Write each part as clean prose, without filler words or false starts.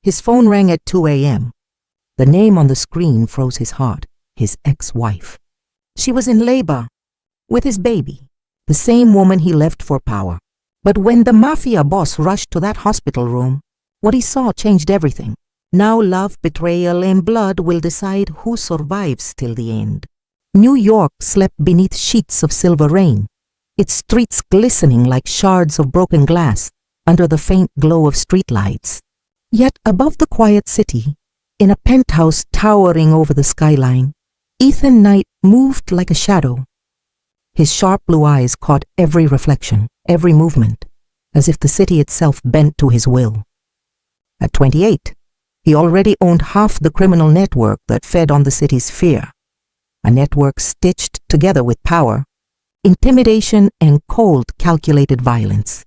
His phone rang at 2 a.m. The name on the screen froze his heart. His ex-wife. She was in labor, with his baby, the same woman he left for power. But when the Mafia boss rushed to that hospital room, what he saw changed everything. Now love, betrayal, and blood will decide who survives till the end. New York slept beneath sheets of silver rain, its streets glistening like shards of broken glass under the faint glow of streetlights. Yet above the quiet city, in a penthouse towering over the skyline, Ethan Knight moved like a shadow. His sharp blue eyes caught every reflection, every movement, as if the city itself bent to his will. At 28, he already owned half the criminal network that fed on the city's fear, a network stitched together with power, intimidation, and cold, calculated violence.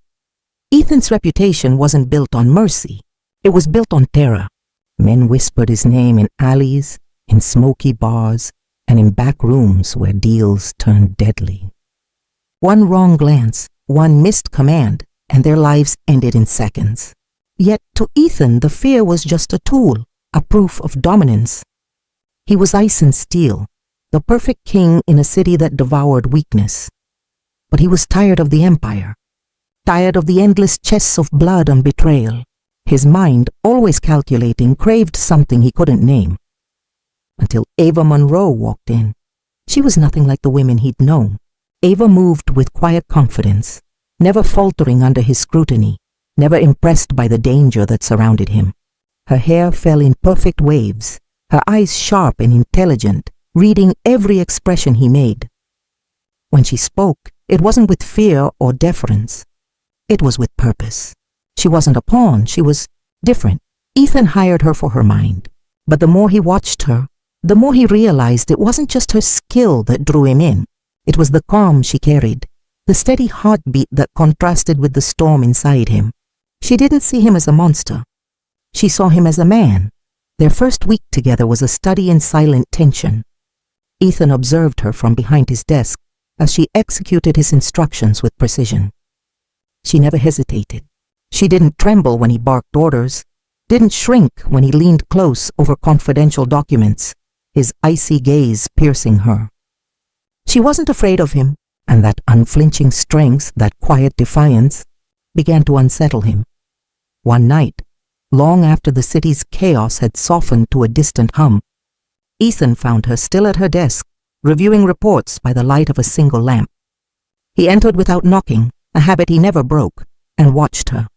Ethan's reputation wasn't built on mercy. It was built on terror. Men whispered his name in alleys, in smoky bars, and in back rooms where deals turned deadly. One wrong glance, one missed command, and their lives ended in seconds. Yet to Ethan, the fear was just a tool, a proof of dominance. He was ice and steel, the perfect king in a city that devoured weakness. But he was tired of the empire, tired of the endless chess of blood and betrayal. His mind, always calculating, craved something he couldn't name. Until Ava Monroe walked in. She was nothing like the women he'd known. Ava moved with quiet confidence, never faltering under his scrutiny, never impressed by the danger that surrounded him. Her hair fell in perfect waves, her eyes sharp and intelligent, reading every expression he made. When she spoke, it wasn't with fear or deference. It was with purpose. She wasn't a pawn, she was different. Ethan hired her for her mind. But the more he watched her, the more he realized it wasn't just her skill that drew him in. It was the calm she carried, the steady heartbeat that contrasted with the storm inside him. She didn't see him as a monster. She saw him as a man. Their first week together was a study in silent tension. Ethan observed her from behind his desk as she executed his instructions with precision. She never hesitated. She didn't tremble when he barked orders, didn't shrink when he leaned close over confidential documents, his icy gaze piercing her. She wasn't afraid of him, and that unflinching strength, that quiet defiance, began to unsettle him. One night, long after the city's chaos had softened to a distant hum, Ethan found her still at her desk, reviewing reports by the light of a single lamp. He entered without knocking, a habit he never broke, and watched her.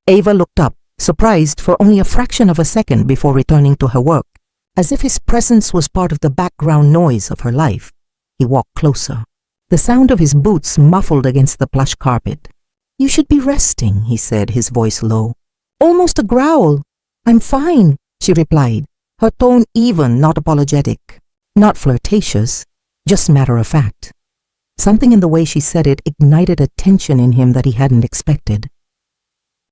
Ava looked up, surprised for only a fraction of a second before returning to her work, as if his presence was part of the background noise of her life. He walked closer. The sound of his boots muffled against the plush carpet. "You should be resting," he said, his voice low. Almost a growl. "I'm fine," she replied, her tone even, not apologetic, not flirtatious, just matter-of-fact. Something in the way she said it ignited a tension in him that he hadn't expected.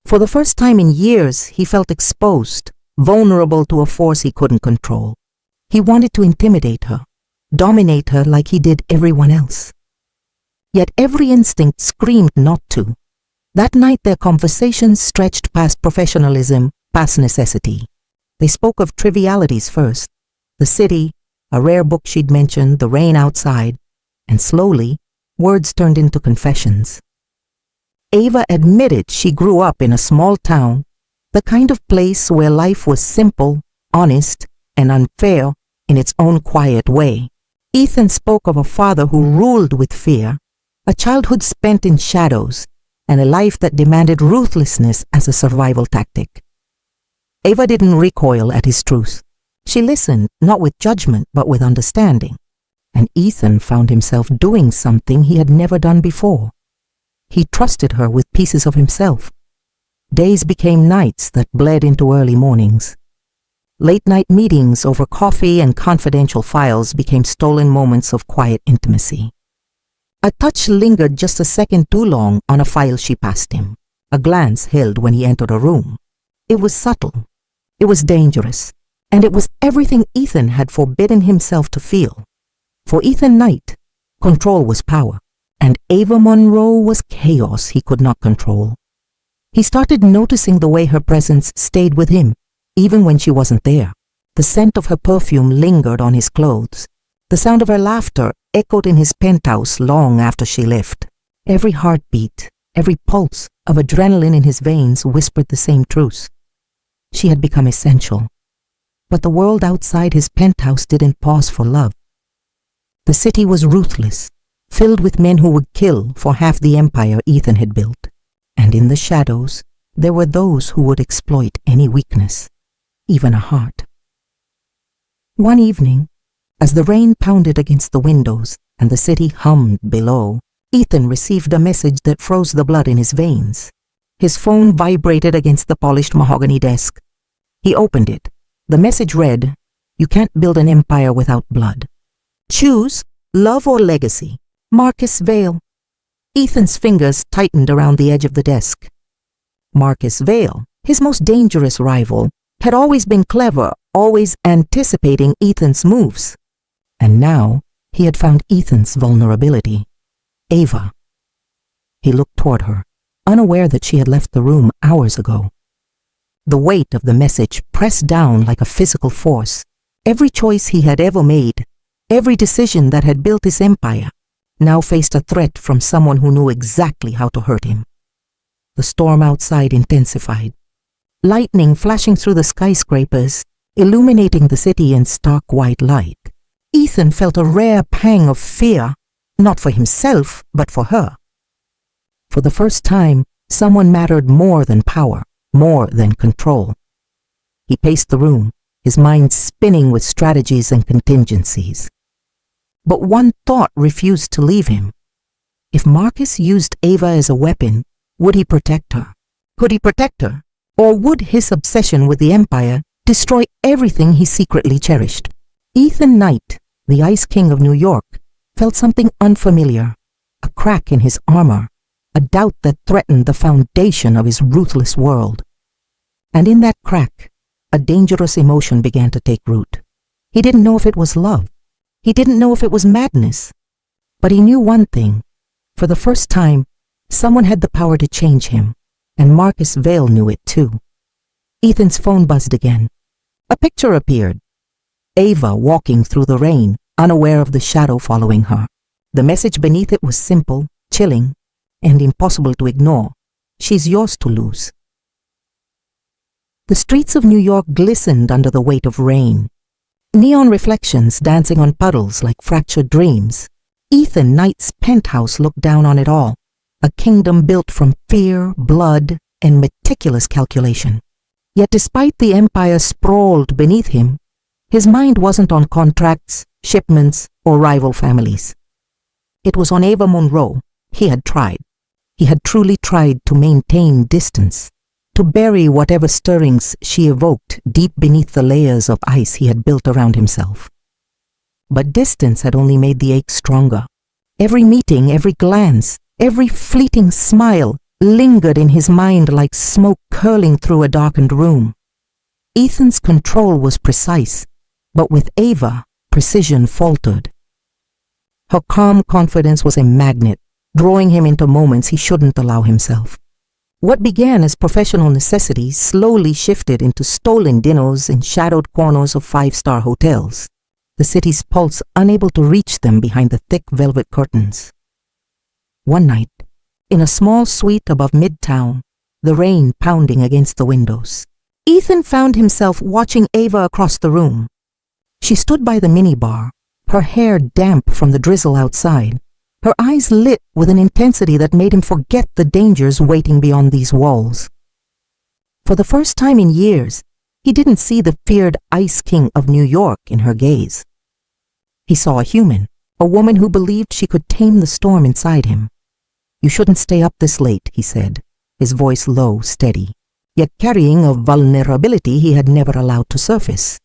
For the first time in years, he felt exposed, vulnerable to a force he couldn't control. He wanted to intimidate her, dominate her like he did everyone else. Yet every instinct screamed not to. That night their conversations stretched past professionalism, past necessity. They spoke of trivialities first, the city, a rare book she'd mentioned, the rain outside, and slowly, words turned into confessions. Ava admitted she grew up in a small town, the kind of place where life was simple, honest, and unfair in its own quiet way. Ethan spoke of a father who ruled with fear, a childhood spent in shadows, and a life that demanded ruthlessness as a survival tactic. Ava didn't recoil at his truth. She listened, not with judgment, but with understanding. And Ethan found himself doing something he had never done before. He trusted her with pieces of himself. Days became nights that bled into early mornings. Late-night meetings over coffee and confidential files became stolen moments of quiet intimacy. A touch lingered just a second too long on a file she passed him, a glance held when he entered a room. It was subtle, it was dangerous, and it was everything Ethan had forbidden himself to feel. For Ethan Knight, control was power, and Ava Monroe was chaos he could not control. He started noticing the way her presence stayed with him, even when she wasn't there. The scent of her perfume lingered on his clothes. The sound of her laughter echoed in his penthouse long after she left. Every heartbeat, every pulse of adrenaline in his veins whispered the same truth. She had become essential. But the world outside his penthouse didn't pause for love. The city was ruthless, filled with men who would kill for half the empire Ethan had built. And in the shadows, there were those who would exploit any weakness, even a heart. One evening, as the rain pounded against the windows and the city hummed below, Ethan received a message that froze the blood in his veins. His phone vibrated against the polished mahogany desk. He opened it. The message read, "You can't build an empire without blood. Choose love or legacy. Marcus Vale." Ethan's fingers tightened around the edge of the desk. Marcus Vale, his most dangerous rival, had always been clever, always anticipating Ethan's moves. And now he had found Ethan's vulnerability. Ava. He looked toward her, unaware that she had left the room hours ago. The weight of the message pressed down like a physical force. Every choice he had ever made, every decision that had built his empire, now faced a threat from someone who knew exactly how to hurt him. The storm outside intensified. Lightning flashing through the skyscrapers, illuminating the city in stark white light. Ethan felt a rare pang of fear, not for himself, but for her. For the first time, someone mattered more than power, more than control. He paced the room, his mind spinning with strategies and contingencies. But one thought refused to leave him. If Marcus used Ava as a weapon, would he protect her? Could he protect her? Or would his obsession with the Empire destroy everything he secretly cherished? Ethan Knight, the Ice King of New York, felt something unfamiliar, a crack in his armor, a doubt that threatened the foundation of his ruthless world. And in that crack, a dangerous emotion began to take root. He didn't know if it was love. He didn't know if it was madness. But he knew one thing. For the first time, someone had the power to change him, and Marcus Vale knew it too. Ethan's phone buzzed again. A picture appeared. Ava walking through the rain, unaware of the shadow following her. The message beneath it was simple, chilling, and impossible to ignore. She's yours to lose. The streets of New York glistened under the weight of rain. Neon reflections dancing on puddles like fractured dreams. Ethan Knight's penthouse looked down on it all, a kingdom built from fear, blood, and meticulous calculation. Yet despite the empire sprawled beneath him, his mind wasn't on contracts, shipments, or rival families. It was on Ava Monroe. He had tried. He had truly tried to maintain distance, to bury whatever stirrings she evoked deep beneath the layers of ice he had built around himself. But distance had only made the ache stronger. Every meeting, every glance, every fleeting smile lingered in his mind like smoke curling through a darkened room. Ethan's control was precise, but with Ava, precision faltered. Her calm confidence was a magnet, drawing him into moments he shouldn't allow himself. What began as professional necessity slowly shifted into stolen dinners in shadowed corners of five-star hotels, the city's pulse unable to reach them behind the thick velvet curtains. One night, in a small suite above Midtown, the rain pounding against the windows, Ethan found himself watching Ava across the room. She stood by the minibar, her hair damp from the drizzle outside, her eyes lit with an intensity that made him forget the dangers waiting beyond these walls. For the first time in years, he didn't see the feared Ice King of New York in her gaze. He saw a human, a woman who believed she could tame the storm inside him. "You shouldn't stay up this late," he said, his voice low, steady, yet carrying a vulnerability he had never allowed to surface.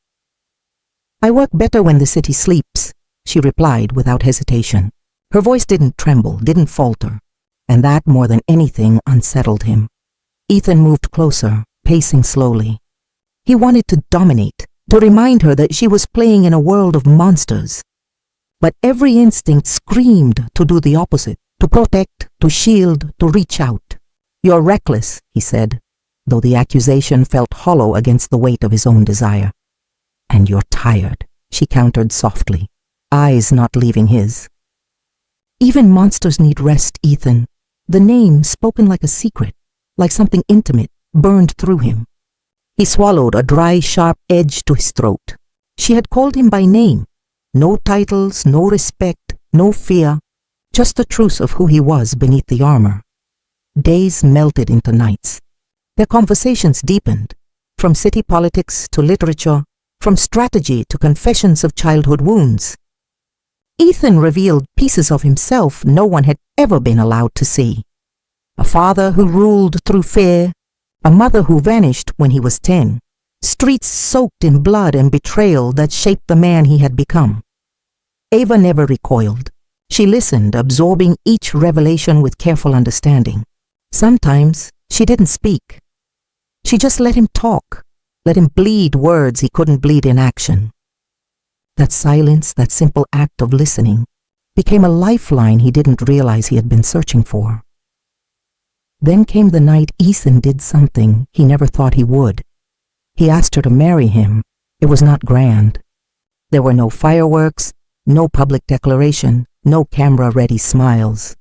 "I work better when the city sleeps," she replied without hesitation. Her voice didn't tremble, didn't falter, and that more than anything unsettled him. Ethan moved closer, pacing slowly. He wanted to dominate, to remind her that she was playing in a world of monsters. But every instinct screamed to do the opposite, to protect, to shield, to reach out. "You're reckless," he said, though the accusation felt hollow against the weight of his own desire. "And you're tired," she countered softly, eyes not leaving his. "Even monsters need rest, Ethan." The name, spoken like a secret, like something intimate, burned through him. He swallowed, a dry, sharp edge to his throat. She had called him by name. No titles, no respect, no fear, just the truth of who he was beneath the armor. Days melted into nights. Their conversations deepened, from city politics to literature, from strategy to confessions of childhood wounds. Ethan revealed pieces of himself no one had ever been allowed to see. A father who ruled through fear, a mother who vanished when he was 10, streets soaked in blood and betrayal that shaped the man he had become. Ava never recoiled. She listened, absorbing each revelation with careful understanding. Sometimes she didn't speak. She just let him talk, let him bleed words he couldn't bleed in action. That silence, that simple act of listening, became a lifeline he didn't realize he had been searching for. Then came the night Ethan did something he never thought he would. He asked her to marry him. It was not grand. There were no fireworks, no public declaration, no camera-ready smiles.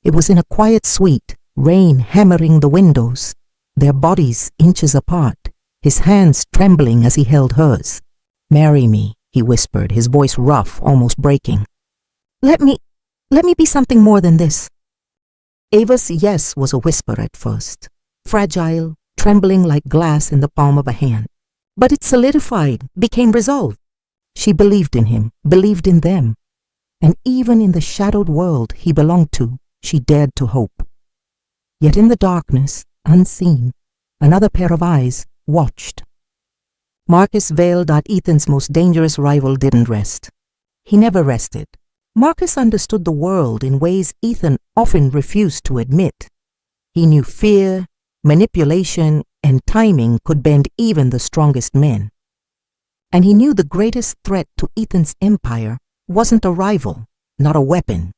It was in a quiet suite, rain hammering the windows, their bodies inches apart, his hands trembling as he held hers. "Marry me," he whispered, his voice rough, almost breaking. Let me be something more than this." Ava's yes was a whisper at first, fragile, trembling like glass in the palm of a hand. But it solidified, became resolve. She believed in him, believed in them. And even in the shadowed world he belonged to, she dared to hope. Yet in the darkness, unseen, another pair of eyes watched. Marcus Vale, Ethan's most dangerous rival, didn't rest. He never rested. Marcus understood the world in ways Ethan often refused to admit. He knew fear, manipulation, and timing could bend even the strongest men. And he knew the greatest threat to Ethan's empire wasn't a rival, not a weapon,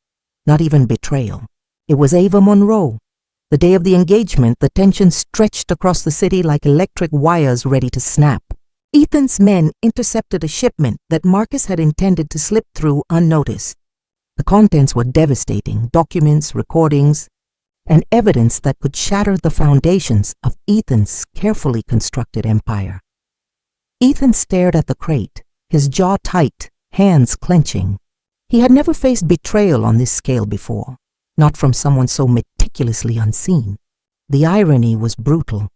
not even betrayal. It was Ava Monroe. The day of the engagement, the tension stretched across the city like electric wires ready to snap. Ethan's men intercepted a shipment that Marcus had intended to slip through unnoticed. The contents were devastating, documents, recordings, and evidence that could shatter the foundations of Ethan's carefully constructed empire. Ethan stared at the crate, his jaw tight, hands clenching. He had never faced betrayal on this scale before, not from someone so meticulously unseen. The irony was brutal.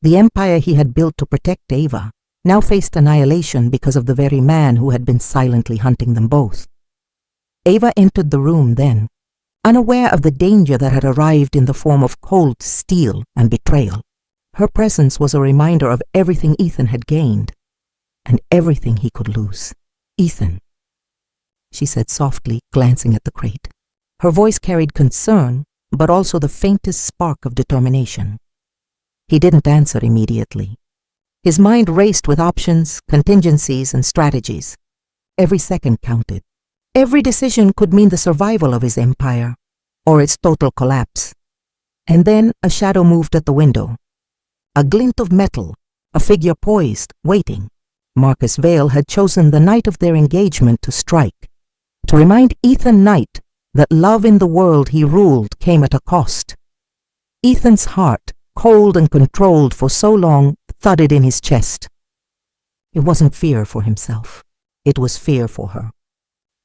The empire he had built to protect Ava now faced annihilation because of the very man who had been silently hunting them both. Ava entered the room then, unaware of the danger that had arrived in the form of cold steel and betrayal. Her presence was a reminder of everything Ethan had gained, and everything he could lose. "Ethan," she said softly, glancing at the crate. Her voice carried concern, but also the faintest spark of determination. He didn't answer immediately. His mind raced with options, contingencies, and strategies. Every second counted. Every decision could mean the survival of his empire, or its total collapse. And then a shadow moved at the window. A glint of metal, a figure poised, waiting. Marcus Vale had chosen the night of their engagement to strike, to remind Ethan Knight that love in the world he ruled came at a cost. Ethan's heart, cold and controlled for so long, thudded in his chest. It wasn't fear for himself. It was fear for her.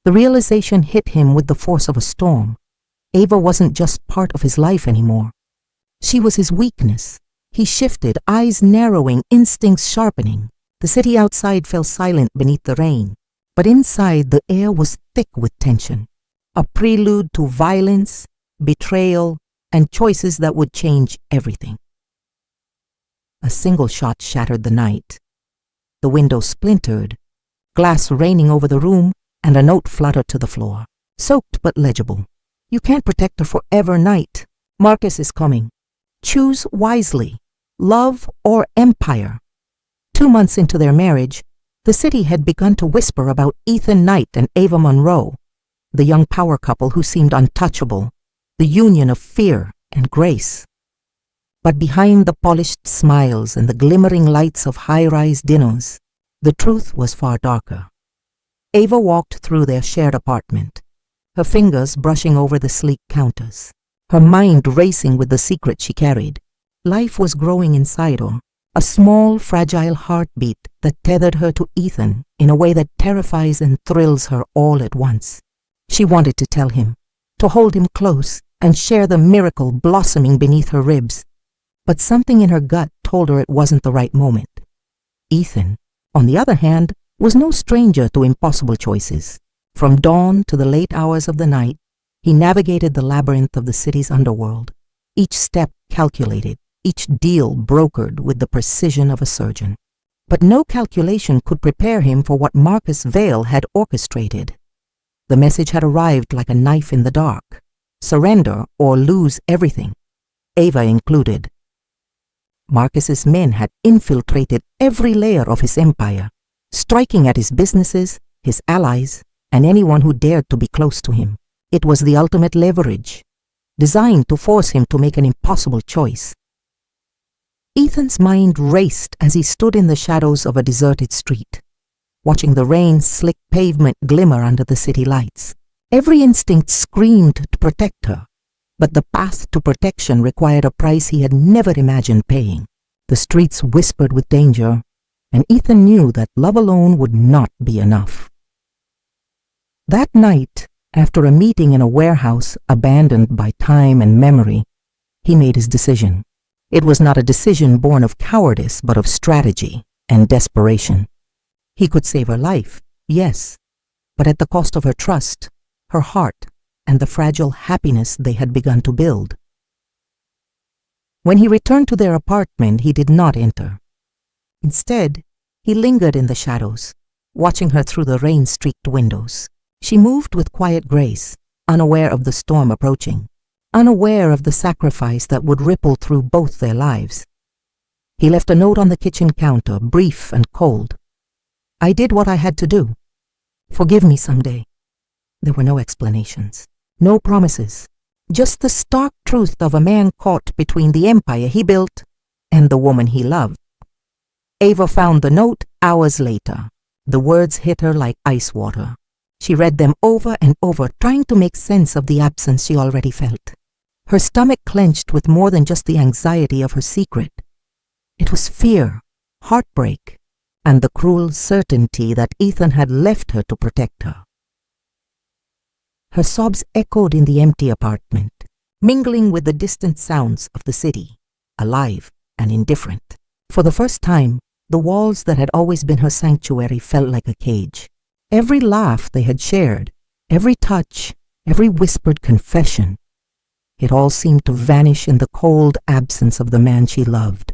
The realization hit him with the force of a storm. Ava wasn't just part of his life anymore. She was his weakness. He shifted, eyes narrowing, instincts sharpening. The city outside fell silent beneath the rain, but inside the air was thick with tension, a prelude to violence, betrayal, and choices that would change everything. A single shot shattered the night. The window splintered, glass raining over the room, and a note fluttered to the floor, soaked but legible. "You can't protect her forever, Knight. Marcus is coming. Choose wisely, love or empire." 2 months into their marriage, the city had begun to whisper about Ethan Knight and Ava Monroe, the young power couple who seemed untouchable, the union of fear and grace. But behind the polished smiles and the glimmering lights of high-rise dinners, the truth was far darker. Ava walked through their shared apartment, her fingers brushing over the sleek counters, her mind racing with the secret she carried. Life was growing inside her, a small, fragile heartbeat that tethered her to Ethan in a way that terrifies and thrills her all at once. She wanted to tell him, to hold him close and share the miracle blossoming beneath her ribs. But something in her gut told her it wasn't the right moment. Ethan, on the other hand, was no stranger to impossible choices. From dawn to the late hours of the night, he navigated the labyrinth of the city's underworld, each step calculated, each deal brokered with the precision of a surgeon. But no calculation could prepare him for what Marcus Vale had orchestrated. The message had arrived like a knife in the dark. Surrender or lose everything, Ava included. Marcus's men had infiltrated every layer of his empire, striking at his businesses, his allies, and anyone who dared to be close to him. It was the ultimate leverage, designed to force him to make an impossible choice. Ethan's mind raced as he stood in the shadows of a deserted street, watching the rain-slick pavement glimmer under the city lights. Every instinct screamed to protect her, but the path to protection required a price he had never imagined paying. The streets whispered with danger, and Ethan knew that love alone would not be enough. That night, after a meeting in a warehouse abandoned by time and memory, he made his decision. It was not a decision born of cowardice, but of strategy and desperation. He could save her life, yes, but at the cost of her trust, her heart, and the fragile happiness they had begun to build. When he returned to their apartment, he did not enter. Instead, he lingered in the shadows, watching her through the rain-streaked windows. She moved with quiet grace, unaware of the storm approaching, unaware of the sacrifice that would ripple through both their lives. He left a note on the kitchen counter, brief and cold. "I did what I had to do. Forgive me someday." There were no explanations, no promises, just the stark truth of a man caught between the empire he built and the woman he loved. Ava found the note hours later. The words hit her like ice water. She read them over and over, trying to make sense of the absence she already felt. Her stomach clenched with more than just the anxiety of her secret. It was fear, heartbreak, and the cruel certainty that Ethan had left her to protect her. Her sobs echoed in the empty apartment, mingling with the distant sounds of the city, alive and indifferent. For the first time, the walls that had always been her sanctuary felt like a cage. Every laugh they had shared, every touch, every whispered confession, it all seemed to vanish in the cold absence of the man she loved.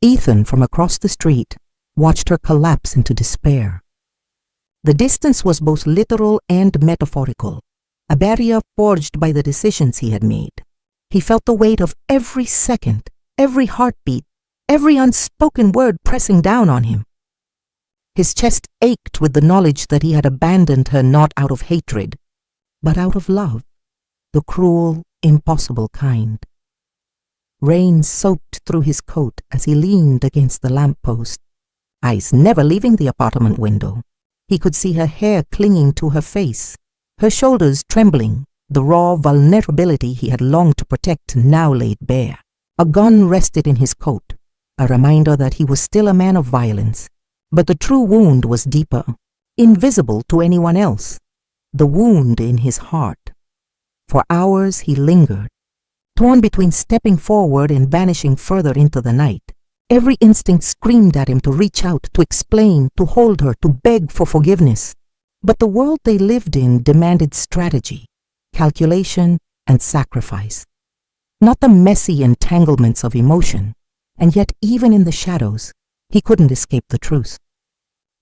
Ethan, from across the street, watched her collapse into despair. The distance was both literal and metaphorical, a barrier forged by the decisions he had made. He felt the weight of every second, every heartbeat, every unspoken word pressing down on him. His chest ached with the knowledge that he had abandoned her not out of hatred, but out of love, the cruel, impossible kind. Rain soaked through his coat as he leaned against the lamppost, eyes never leaving the apartment window. He could see her hair clinging to her face, her shoulders trembling, the raw vulnerability he had longed to protect now laid bare. A gun rested in his coat, a reminder that he was still a man of violence. But the true wound was deeper, invisible to anyone else, the wound in his heart. For hours he lingered, torn between stepping forward and vanishing further into the night. Every instinct screamed at him to reach out, to explain, to hold her, to beg for forgiveness. But the world they lived in demanded strategy, calculation, and sacrifice, not the messy entanglements of emotion. And yet, even in the shadows, he couldn't escape the truth.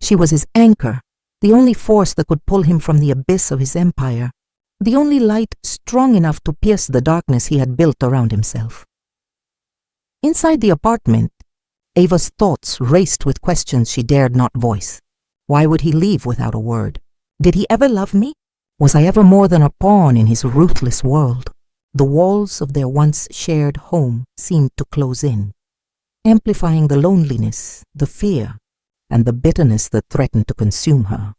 She was his anchor, the only force that could pull him from the abyss of his empire, the only light strong enough to pierce the darkness he had built around himself. Inside the apartment, Ava's thoughts raced with questions she dared not voice. Why would he leave without a word? Did he ever love me? Was I ever more than a pawn in his ruthless world? The walls of their once shared home seemed to close in, amplifying the loneliness, the fear, and the bitterness that threatened to consume her.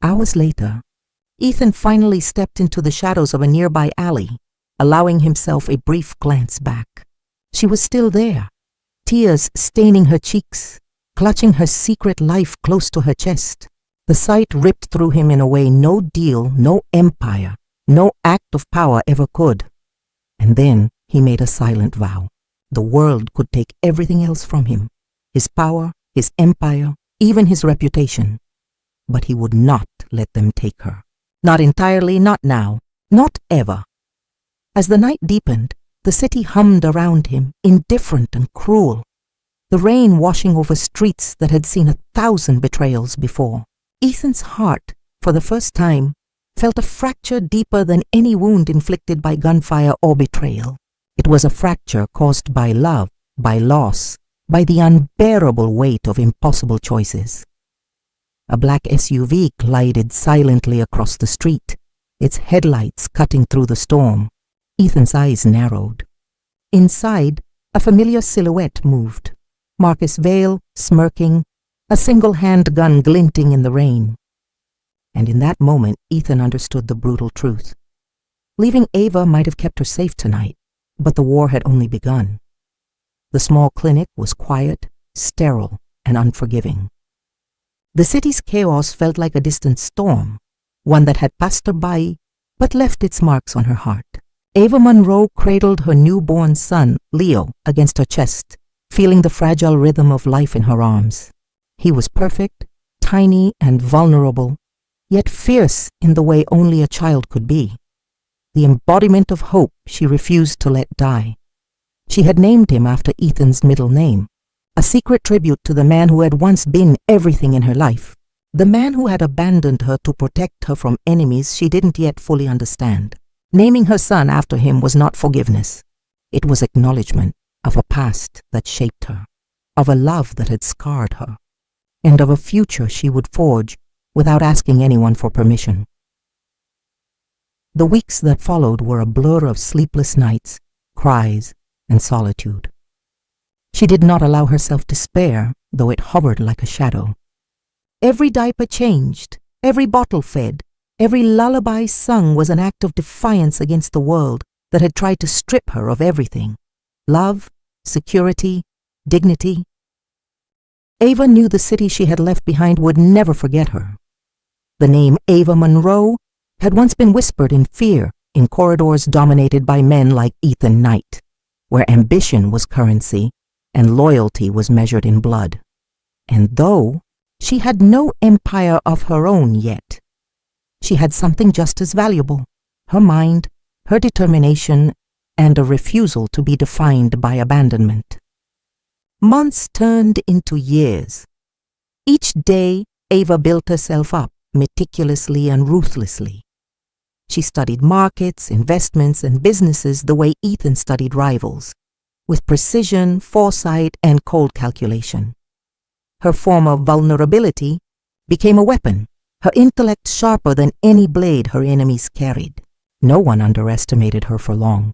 Hours later, Ethan finally stepped into the shadows of a nearby alley, allowing himself a brief glance back. She was still there, tears staining her cheeks, clutching her secret life close to her chest. The sight ripped through him in a way no deal, no empire, no act of power ever could. And then he made a silent vow. The world could take everything else from him, his power, his empire, even his reputation. But he would not let them take her. Not entirely, not now, not ever. As the night deepened, the city hummed around him, indifferent and cruel. The rain washing over streets that had seen 1,000 betrayals before. Ethan's heart, for the first time, felt a fracture deeper than any wound inflicted by gunfire or betrayal. It was a fracture caused by love, by loss, by the unbearable weight of impossible choices. A black SUV glided silently across the street, its headlights cutting through the storm. Ethan's eyes narrowed. Inside, a familiar silhouette moved. Marcus Vale, smirking, a single handgun glinting in the rain. And in that moment, Ethan understood the brutal truth. Leaving Ava might have kept her safe tonight, but the war had only begun. The small clinic was quiet, sterile, and unforgiving. The city's chaos felt like a distant storm, one that had passed her by, but left its marks on her heart. Ava Monroe cradled her newborn son, Leo, against her chest, feeling the fragile rhythm of life in her arms. He was perfect, tiny, and vulnerable, yet fierce in the way only a child could be. The embodiment of hope she refused to let die. She had named him after Ethan's middle name, a secret tribute to the man who had once been everything in her life, the man who had abandoned her to protect her from enemies she didn't yet fully understand. Naming her son after him was not forgiveness. It was acknowledgement of a past that shaped her, of a love that had scarred her, and of a future she would forge without asking anyone for permission. The weeks that followed were a blur of sleepless nights, cries, and solitude. She did not allow herself despair, though it hovered like a shadow. Every diaper changed, every bottle fed, every lullaby sung was an act of defiance against the world that had tried to strip her of everything: love, security, dignity. Ava knew the city she had left behind would never forget her. The name Ava Monroe had once been whispered in fear in corridors dominated by men like Ethan Knight, where ambition was currency and loyalty was measured in blood. And though she had no empire of her own yet, she had something just as valuable: her mind, her determination, and a refusal to be defined by abandonment. Months turned into years. Each day, Ava built herself up meticulously and ruthlessly. She studied markets, investments, and businesses the way Ethan studied rivals, with precision, foresight, and cold calculation. Her former vulnerability became a weapon, her intellect sharper than any blade her enemies carried. No one underestimated her for long.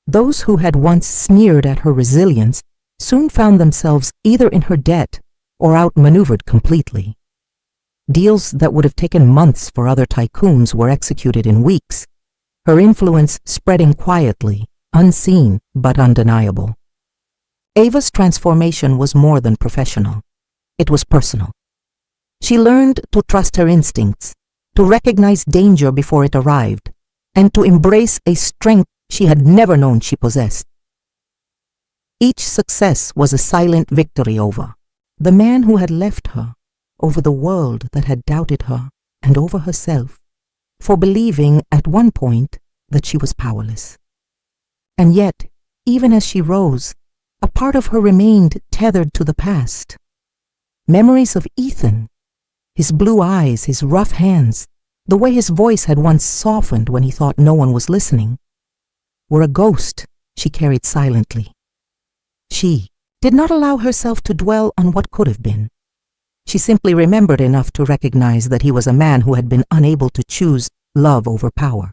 Those who had once sneered at her resilience soon found themselves either in her debt or outmaneuvered completely. Deals that would have taken months for other tycoons were executed in weeks, her influence spreading quietly, unseen but undeniable. Ava's transformation was more than professional. It was personal. She learned to trust her instincts, to recognize danger before it arrived, and to embrace a strength she had never known she possessed. Each success was a silent victory over the man who had left her, over the world that had doubted her, and over herself, for believing at one point that she was powerless. And yet, even as she rose, a part of her remained tethered to the past. Memories of Ethan, his blue eyes, his rough hands, the way his voice had once softened when he thought no one was listening, were a ghost she carried silently. She did not allow herself to dwell on what could have been. She simply remembered enough to recognize that he was a man who had been unable to choose love over power.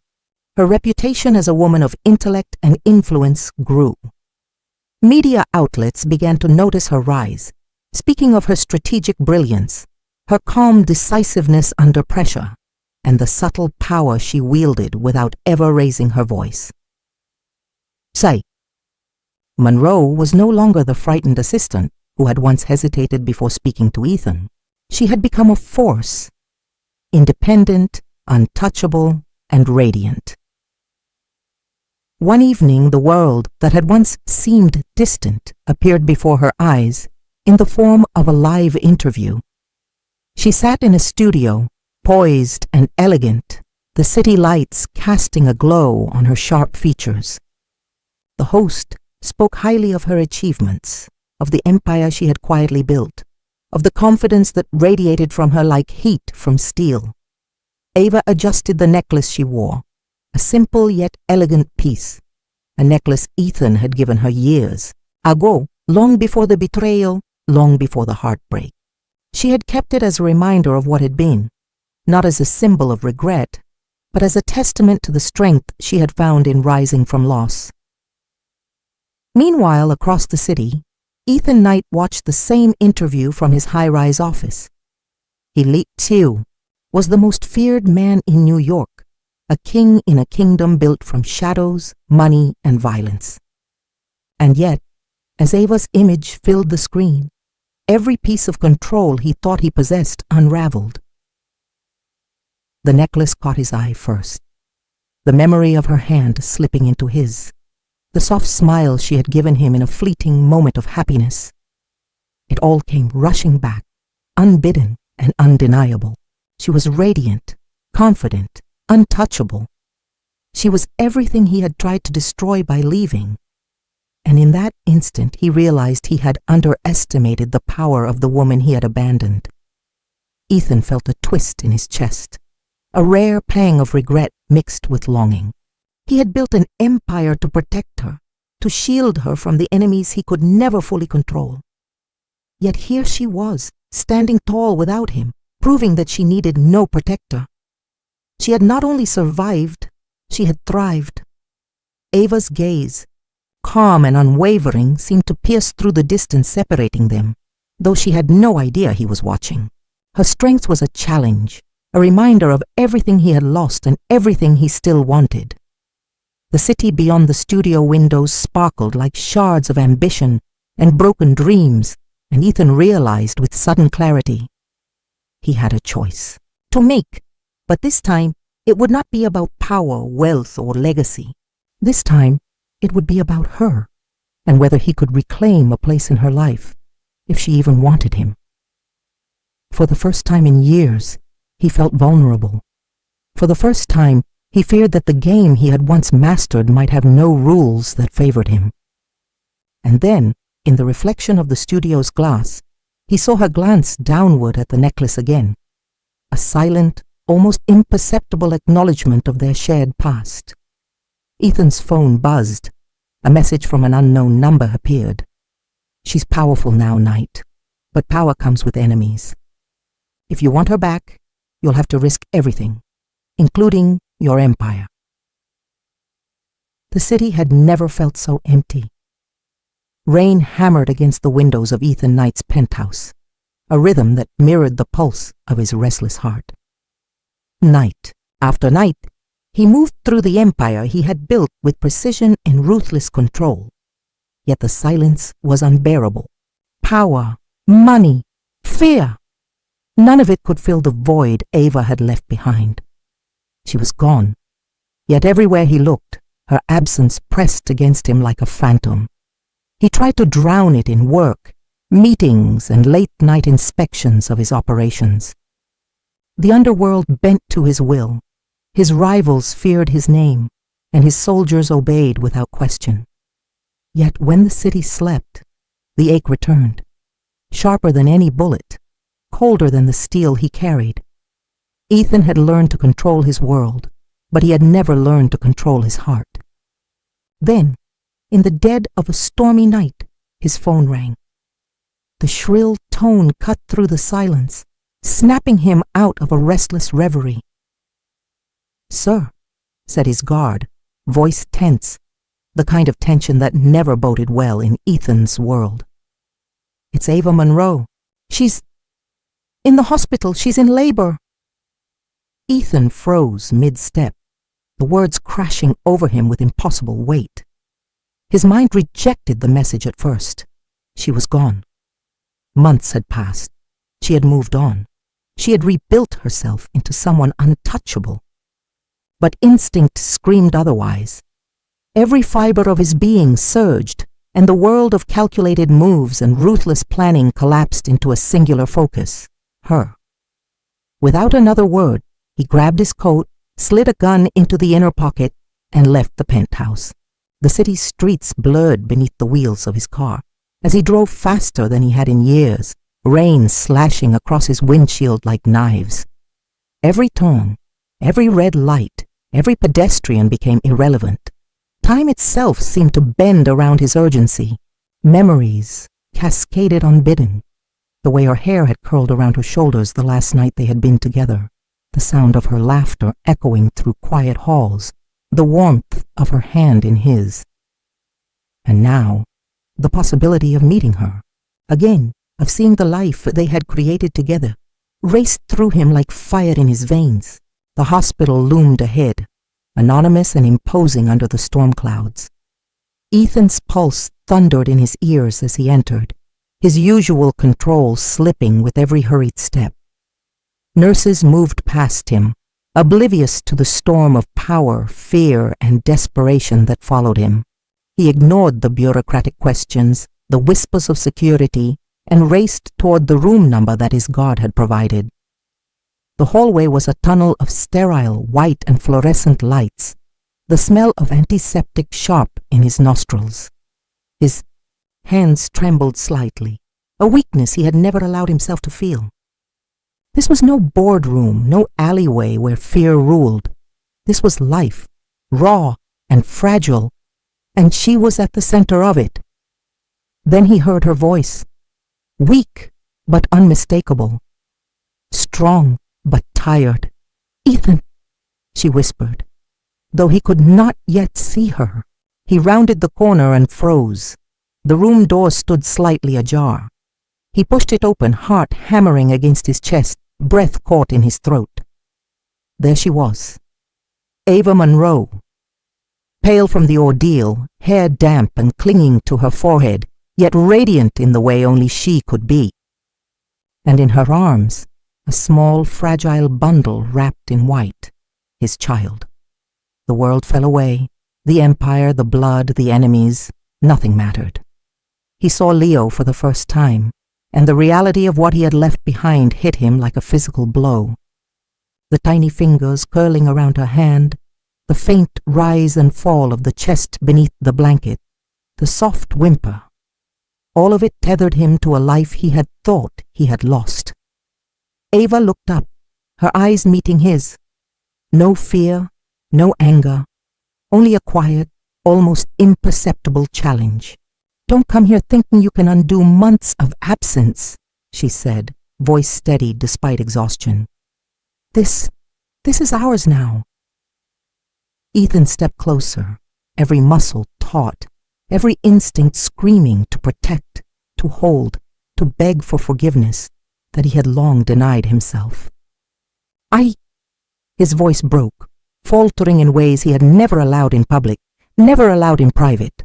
Her reputation as a woman of intellect and influence grew. Media outlets began to notice her rise, speaking of her strategic brilliance, her calm decisiveness under pressure, and the subtle power she wielded without ever raising her voice. Say, Monroe was no longer the frightened assistant who had once hesitated before speaking to Ethan. She had become a force, independent, untouchable, and radiant. One evening, the world that had once seemed distant appeared before her eyes in the form of a live interview. She sat in a studio, poised and elegant, the city lights casting a glow on her sharp features. The host spoke highly of her achievements, of the empire she had quietly built, of the confidence that radiated from her like heat from steel. Ava adjusted the necklace she wore, a simple yet elegant piece, a necklace Ethan had given her years ago, long before the betrayal, long before the heartbreak. She had kept it as a reminder of what had been, not as a symbol of regret, but as a testament to the strength she had found in rising from loss. Meanwhile, across the city, Ethan Knight watched the same interview from his high-rise office. He too was the most feared man in New York, a king in a kingdom built from shadows, money, and violence. And yet, as Ava's image filled the screen, every piece of control he thought he possessed unraveled. The necklace caught his eye first, the memory of her hand slipping into his, the soft smile she had given him in a fleeting moment of happiness. It all came rushing back, unbidden and undeniable. She was radiant, confident, untouchable. She was everything he had tried to destroy by leaving. And in that instant he realized he had underestimated the power of the woman he had abandoned. Ethan felt a twist in his chest, a rare pang of regret mixed with longing. He had built an empire to protect her, to shield her from the enemies he could never fully control. Yet here she was, standing tall without him, proving that she needed no protector. She had not only survived, she had thrived. Ava's gaze, calm and unwavering, seemed to pierce through the distance separating them, though she had no idea he was watching. Her strength was a challenge, a reminder of everything he had lost and everything he still wanted. The city beyond the studio windows sparkled like shards of ambition and broken dreams, and Ethan realized with sudden clarity he had a choice to make, but this time it would not be about power, wealth, or legacy. This time it would be about her, and whether he could reclaim a place in her life, if she even wanted him. For the first time in years, he felt vulnerable. For the first time, he feared that the game he had once mastered might have no rules that favored him. And then, in the reflection of the studio's glass, he saw her glance downward at the necklace again, a silent, almost imperceptible acknowledgement of their shared past. Ethan's phone buzzed. A message from an unknown number appeared. "She's powerful now, Knight, but power comes with enemies. If you want her back, you'll have to risk everything, including your empire." The city had never felt so empty. Rain hammered against the windows of Ethan Knight's penthouse, a rhythm that mirrored the pulse of his restless heart. Night after night, he moved through the empire he had built with precision and ruthless control. Yet the silence was unbearable. Power, money, fear. None of it could fill the void Ava had left behind. She was gone, yet everywhere he looked, her absence pressed against him like a phantom. He tried to drown it in work, meetings, and late-night inspections of his operations. The underworld bent to his will. His rivals feared his name, and his soldiers obeyed without question. Yet when the city slept, the ache returned, sharper than any bullet, colder than the steel he carried. Ethan had learned to control his world, but he had never learned to control his heart. Then, in the dead of a stormy night, his phone rang. The shrill tone cut through the silence, snapping him out of a restless reverie. "Sir," said his guard, voice tense, the kind of tension that never boded well in Ethan's world. "It's Ava Monroe. She's in the hospital. She's in labor." Ethan froze mid-step, the words crashing over him with impossible weight. His mind rejected the message at first. She was gone. Months had passed. She had moved on. She had rebuilt herself into someone untouchable. But instinct screamed otherwise. Every fiber of his being surged, and the world of calculated moves and ruthless planning collapsed into a singular focus: her. Without another word, he grabbed his coat, slid a gun into the inner pocket, and left the penthouse. The city's streets blurred beneath the wheels of his car as he drove faster than he had in years, rain slashing across his windshield like knives. Every turn, every red light, every pedestrian became irrelevant. Time itself seemed to bend around his urgency. Memories cascaded unbidden. The way her hair had curled around her shoulders the last night they had been together, the sound of her laughter echoing through quiet halls, the warmth of her hand in his. And now, the possibility of meeting her, again, of seeing the life they had created together, raced through him like fire in his veins. The hospital loomed ahead, anonymous and imposing under the storm clouds. Ethan's pulse thundered in his ears as he entered, his usual control slipping with every hurried step. Nurses moved past him, oblivious to the storm of power, fear, and desperation that followed him. He ignored the bureaucratic questions, the whispers of security, and raced toward the room number that his guard had provided. The hallway was a tunnel of sterile, white and fluorescent lights, the smell of antiseptic sharp in his nostrils. His hands trembled slightly, a weakness he had never allowed himself to feel. This was no boardroom, no alleyway where fear ruled. This was life, raw and fragile, and she was at the center of it. Then he heard her voice, weak but unmistakable, strong but tired. "Ethan," she whispered. Though he could not yet see her, he rounded the corner and froze. The room door stood slightly ajar. He pushed it open, heart hammering against his chest, breath caught in his throat. There she was, Ava Monroe, pale from the ordeal, hair damp and clinging to her forehead, yet radiant in the way only she could be. And in her arms, a small, fragile bundle wrapped in white, his child. The world fell away, the empire, the blood, the enemies, nothing mattered. He saw Leo for the first time, and the reality of what he had left behind hit him like a physical blow. The tiny fingers curling around her hand, the faint rise and fall of the chest beneath the blanket, the soft whimper. All of it tethered him to a life he had thought he had lost. Ava looked up, her eyes meeting his. No fear, no anger, only a quiet, almost imperceptible challenge. "Don't come here thinking you can undo months of absence," she said, voice steady despite exhaustion. This is ours now." Ethan stepped closer, every muscle taut, every instinct screaming to protect, to hold, to beg for forgiveness that he had long denied himself. His voice broke, faltering in ways he had never allowed in public, never allowed in private.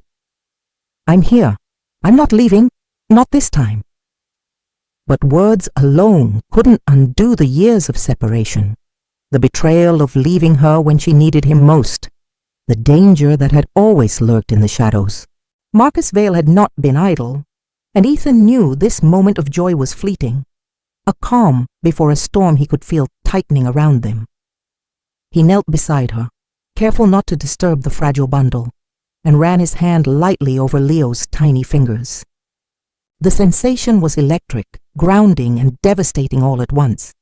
"I'm here. I'm not leaving. Not this time." But words alone couldn't undo the years of separation, the betrayal of leaving her when she needed him most, the danger that had always lurked in the shadows. Marcus Vale had not been idle, and Ethan knew this moment of joy was fleeting, a calm before a storm he could feel tightening around them. He knelt beside her, careful not to disturb the fragile bundle, and ran his hand lightly over Leo's tiny fingers. The sensation was electric, grounding and devastating all at once.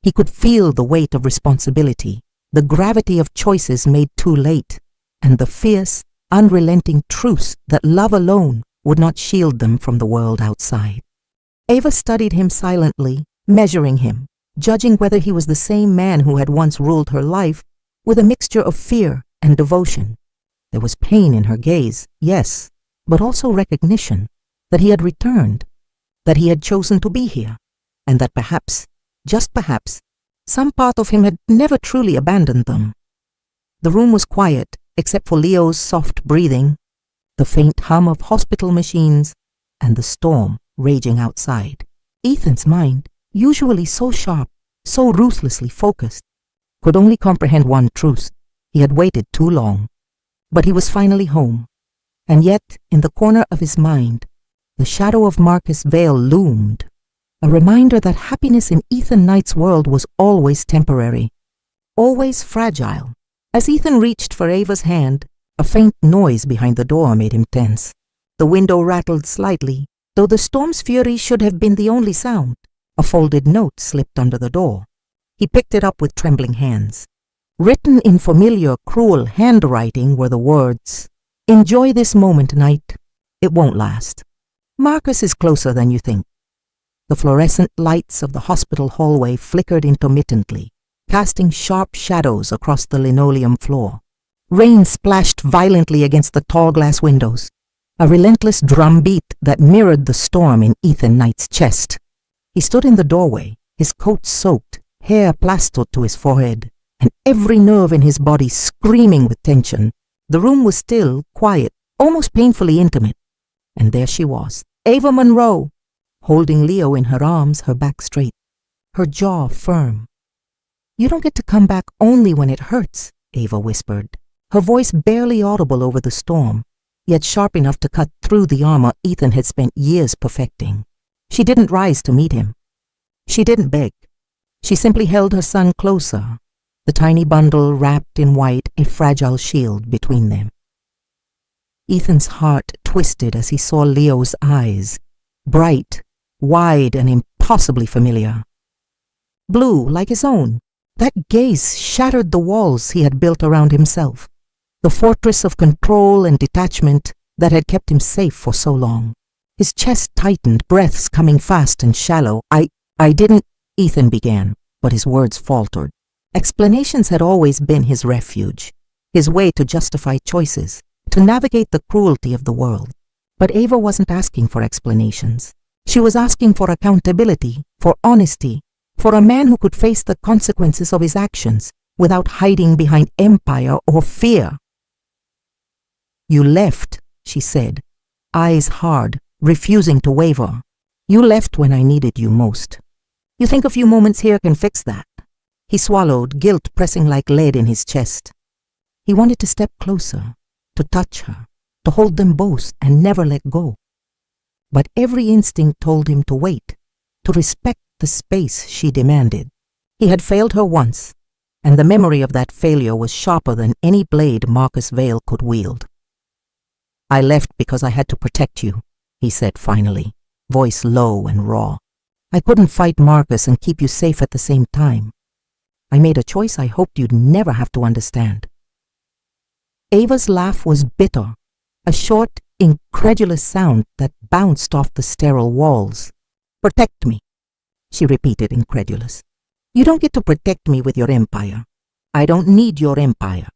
He could feel the weight of responsibility, the gravity of choices made too late, and the fierce, unrelenting truce that love alone would not shield them from the world outside. Ava studied him silently, measuring him, judging whether he was the same man who had once ruled her life, with a mixture of fear and devotion. There was pain in her gaze, yes, but also recognition that he had returned, that he had chosen to be here, and that perhaps, just perhaps, some part of him had never truly abandoned them. The room was quiet, except for Leo's soft breathing, the faint hum of hospital machines, and the storm raging outside. Ethan's mind, usually so sharp, so ruthlessly focused, could only comprehend one truth. He had waited too long. But he was finally home. And yet, in the corner of his mind, the shadow of Marcus Vale loomed, a reminder that happiness in Ethan Knight's world was always temporary, always fragile. As Ethan reached for Ava's hand, a faint noise behind the door made him tense. The window rattled slightly, though the storm's fury should have been the only sound. A folded note slipped under the door. He picked it up with trembling hands. Written in familiar, cruel handwriting were the words, "Enjoy this moment, Knight. It won't last. Marcus is closer than you think." The fluorescent lights of the hospital hallway flickered intermittently, casting sharp shadows across the linoleum floor. Rain splashed violently against the tall glass windows, a relentless drumbeat that mirrored the storm in Ethan Knight's chest. He stood in the doorway, his coat soaked, hair plastered to his forehead, and every nerve in his body screaming with tension. The room was still, quiet, almost painfully intimate. And there she was, Ava Monroe, holding Leo in her arms, her back straight, her jaw firm. "You don't get to come back only when it hurts," Ava whispered, her voice barely audible over the storm, yet sharp enough to cut through the armor Ethan had spent years perfecting. She didn't rise to meet him. She didn't beg. She simply held her son closer, the tiny bundle wrapped in white, a fragile shield between them. Ethan's heart twisted as he saw Leo's eyes, bright, wide, and impossibly familiar. Blue, like his own, that gaze shattered the walls he had built around himself, the fortress of control and detachment that had kept him safe for so long. His chest tightened, breaths coming fast and shallow. I didn't, Ethan began, but his words faltered. Explanations had always been his refuge, his way to justify choices, to navigate the cruelty of the world. But Ava wasn't asking for explanations. She was asking for accountability, for honesty, for a man who could face the consequences of his actions without hiding behind empire or fear. "You left," she said, eyes hard, refusing to waver. "You left when I needed you most. You think a few moments here can fix that?" He swallowed, guilt pressing like lead in his chest. He wanted to step closer, to touch her, to hold them both and never let go. But every instinct told him to wait, to respect the space she demanded. He had failed her once, and the memory of that failure was sharper than any blade Marcus Vale could wield. "I left because I had to protect you," he said finally, voice low and raw. "I couldn't fight Marcus and keep you safe at the same time. I made a choice I hoped you'd never have to understand." Ava's laugh was bitter, a short, incredulous sound that bounced off the sterile walls. "Protect me," she repeated, incredulous. "You don't get to protect me with your empire. I don't need your empire.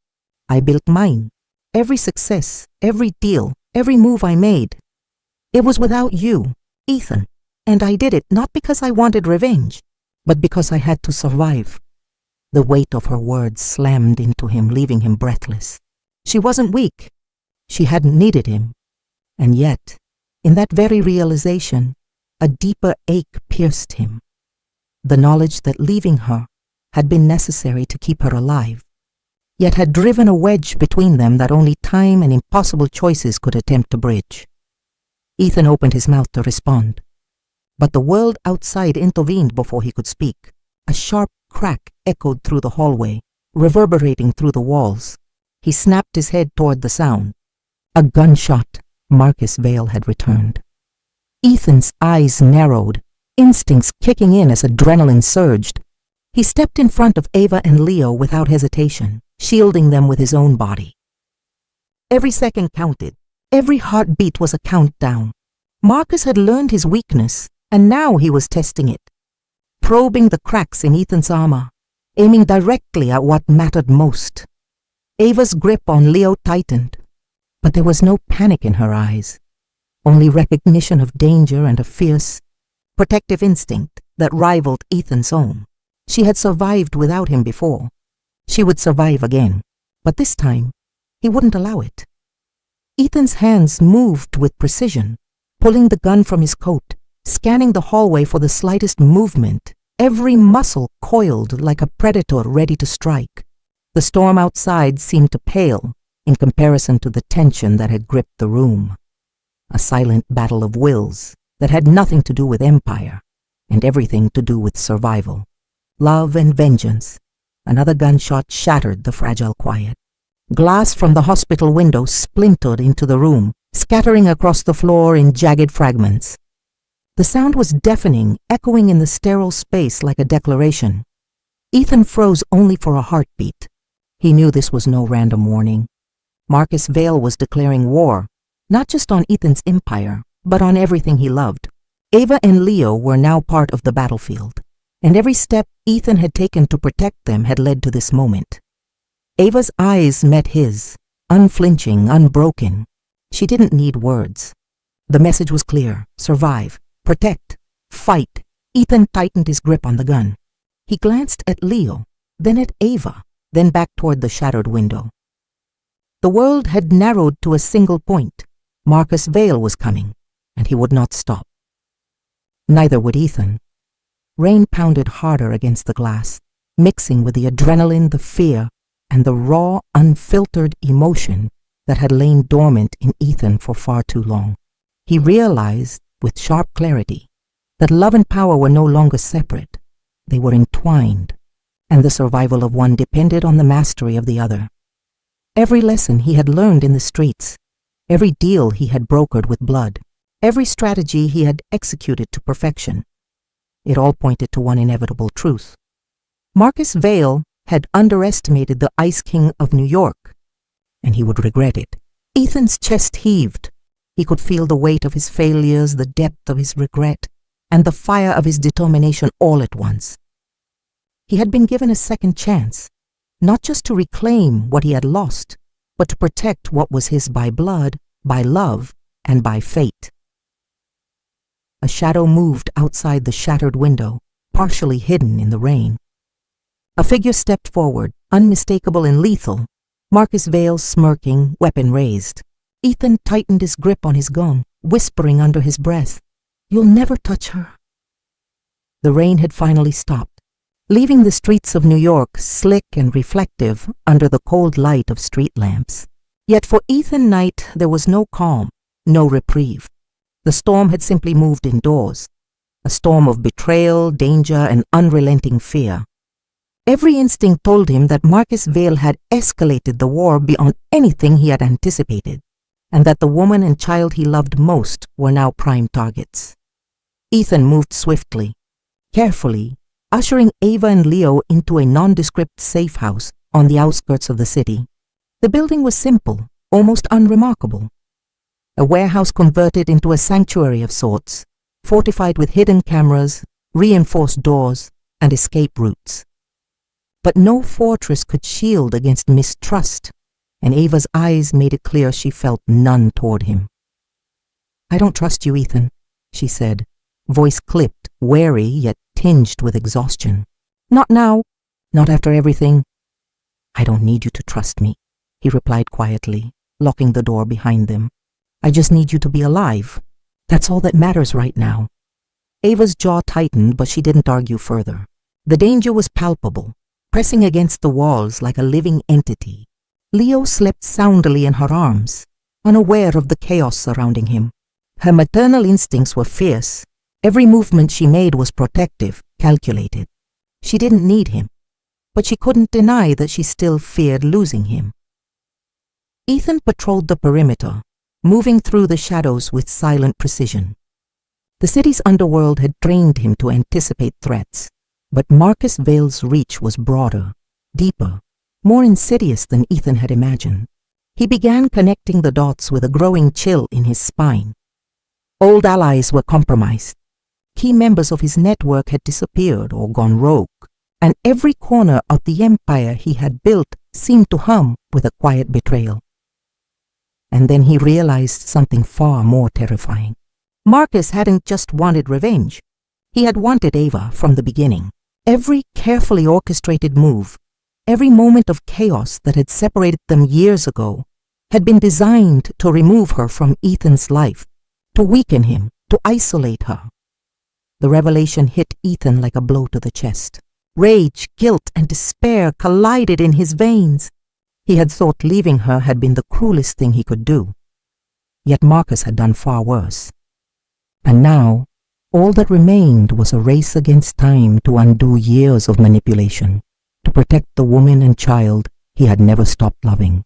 I built mine. Every success, every deal, every move I made. It was without you, Ethan, and I did it not because I wanted revenge, but because I had to survive." The weight of her words slammed into him, leaving him breathless. She wasn't weak. She hadn't needed him. And yet, in that very realization, a deeper ache pierced him. The knowledge that leaving her had been necessary to keep her alive, yet had driven a wedge between them that only time and impossible choices could attempt to bridge. Ethan opened his mouth to respond, but the world outside intervened before he could speak. A sharp crack echoed through the hallway, reverberating through the walls. He snapped his head toward the sound. A gunshot. Marcus Vale had returned. Ethan's eyes narrowed, instincts kicking in as adrenaline surged. He stepped in front of Ava and Leo without hesitation, shielding them with his own body. Every second counted. Every heartbeat was a countdown. Marcus had learned his weakness, and now he was testing it, probing the cracks in Ethan's armor, aiming directly at what mattered most. Ava's grip on Leo tightened, but there was no panic in her eyes, only recognition of danger and a fierce, protective instinct that rivaled Ethan's own. She had survived without him before. She would survive again, but this time, he wouldn't allow it. Ethan's hands moved with precision, pulling the gun from his coat, scanning the hallway for the slightest movement, every muscle coiled like a predator ready to strike. The storm outside seemed to pale in comparison to the tension that had gripped the room. A silent battle of wills that had nothing to do with empire and everything to do with survival. Love and vengeance. Another gunshot shattered the fragile quiet. Glass from the hospital window splintered into the room, scattering across the floor in jagged fragments. The sound was deafening, echoing in the sterile space like a declaration. Ethan froze only for a heartbeat. He knew this was no random warning. Marcus Vale was declaring war, not just on Ethan's empire, but on everything he loved. Ava and Leo were now part of the battlefield, and every step Ethan had taken to protect them had led to this moment. Ava's eyes met his, unflinching, unbroken. She didn't need words. The message was clear: survive, protect, fight. Ethan tightened his grip on the gun. He glanced at Leo, then at Ava, then back toward the shattered window. The world had narrowed to a single point. Marcus Vale was coming, and he would not stop. Neither would Ethan. Rain pounded harder against the glass, mixing with the adrenaline, the fear, and the raw, unfiltered emotion that had lain dormant in Ethan for far too long. He realized, with sharp clarity, that love and power were no longer separate. They were entwined, and the survival of one depended on the mastery of the other. Every lesson he had learned in the streets, every deal he had brokered with blood, every strategy he had executed to perfection, it all pointed to one inevitable truth. Marcus Vale had underestimated the Ice King of New York, and he would regret it. Ethan's chest heaved. He could feel the weight of his failures, the depth of his regret, and the fire of his determination all at once. He had been given a second chance, not just to reclaim what he had lost, but to protect what was his by blood, by love, and by fate. A shadow moved outside the shattered window, partially hidden in the rain. A figure stepped forward, unmistakable and lethal, Marcus Vale smirking, weapon raised. Ethan tightened his grip on his gun, whispering under his breath, "You'll never touch her." The rain had finally stopped, leaving the streets of New York slick and reflective under the cold light of street lamps. Yet for Ethan Knight there was no calm, no reprieve. The storm had simply moved indoors, a storm of betrayal, danger, and unrelenting fear. Every instinct told him that Marcus Vale had escalated the war beyond anything he had anticipated, and that the woman and child he loved most were now prime targets. Ethan moved swiftly, carefully, ushering Ava and Leo into a nondescript safe house on the outskirts of the city. The building was simple, almost unremarkable. A warehouse converted into a sanctuary of sorts, fortified with hidden cameras, reinforced doors, and escape routes. But no fortress could shield against mistrust, and Ava's eyes made it clear she felt none toward him. "I don't trust you, Ethan," she said, voice clipped, wary yet tinged with exhaustion. "Not now, not after everything." "I don't need you to trust me," he replied quietly, locking the door behind them. "I just need you to be alive. That's all that matters right now." Ava's jaw tightened, but she didn't argue further. The danger was palpable, pressing against the walls like a living entity. Leo slept soundly in her arms, unaware of the chaos surrounding him. Her maternal instincts were fierce. Every movement she made was protective, calculated. She didn't need him, but she couldn't deny that she still feared losing him. Ethan patrolled the perimeter, moving through the shadows with silent precision. The city's underworld had trained him to anticipate threats, but Marcus Vale's reach was broader, deeper, more insidious than Ethan had imagined. He began connecting the dots with a growing chill in his spine. Old allies were compromised. Key members of his network had disappeared or gone rogue. and every corner of the empire he had built seemed to hum with a quiet betrayal. And then he realized something far more terrifying. Marcus hadn't just wanted revenge. He had wanted Ava from the beginning. Every carefully orchestrated move, every moment of chaos that had separated them years ago, had been designed to remove her from Ethan's life, to weaken him, to isolate her. The revelation hit Ethan like a blow to the chest. Rage, guilt, and despair collided in his veins. He had thought leaving her had been the cruelest thing he could do. Yet Marcus had done far worse. And now, all that remained was a race against time to undo years of manipulation, to protect the woman and child he had never stopped loving.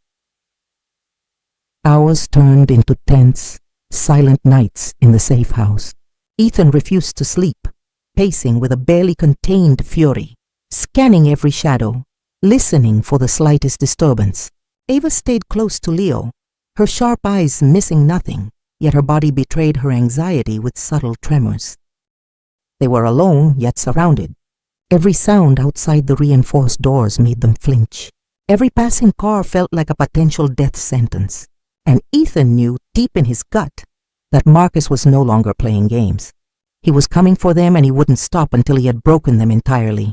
Hours turned into tense, silent nights in the safe house. Ethan refused to sleep, pacing with a barely contained fury, scanning every shadow, listening for the slightest disturbance. Ava stayed close to Leo, her sharp eyes missing nothing, yet her body betrayed her anxiety with subtle tremors. They were alone, yet surrounded. Every sound outside the reinforced doors made them flinch. Every passing car felt like a potential death sentence. And Ethan knew deep in his gut that Marcus was no longer playing games. He was coming for them, and he wouldn't stop until he had broken them entirely.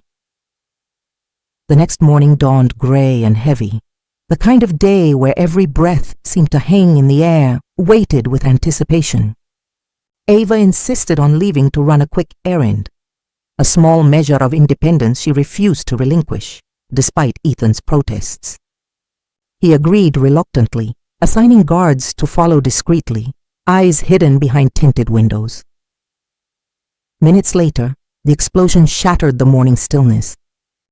The next morning dawned gray and heavy, the kind of day where every breath seemed to hang in the air, weighted with anticipation. Ava insisted on leaving to run a quick errand, a small measure of independence she refused to relinquish, despite Ethan's protests. He agreed reluctantly, assigning guards to follow discreetly, eyes hidden behind tinted windows. Minutes later, the explosion shattered the morning stillness.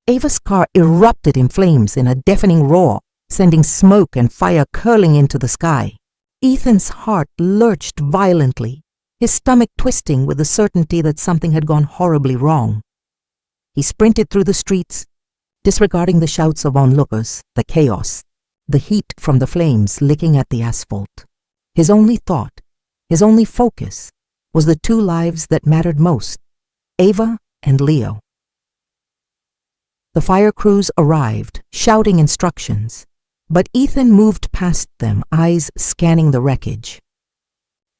Ava's car erupted in flames in a deafening roar, sending smoke and fire curling into the sky. Ethan's heart lurched violently, his stomach twisting with the certainty that something had gone horribly wrong. He sprinted through the streets, disregarding the shouts of onlookers, the chaos, the heat from the flames licking at the asphalt. His only thought, his only focus, was the two lives that mattered most, Ava and Leo. The fire crews arrived, shouting instructions, but Ethan moved past them, eyes scanning the wreckage.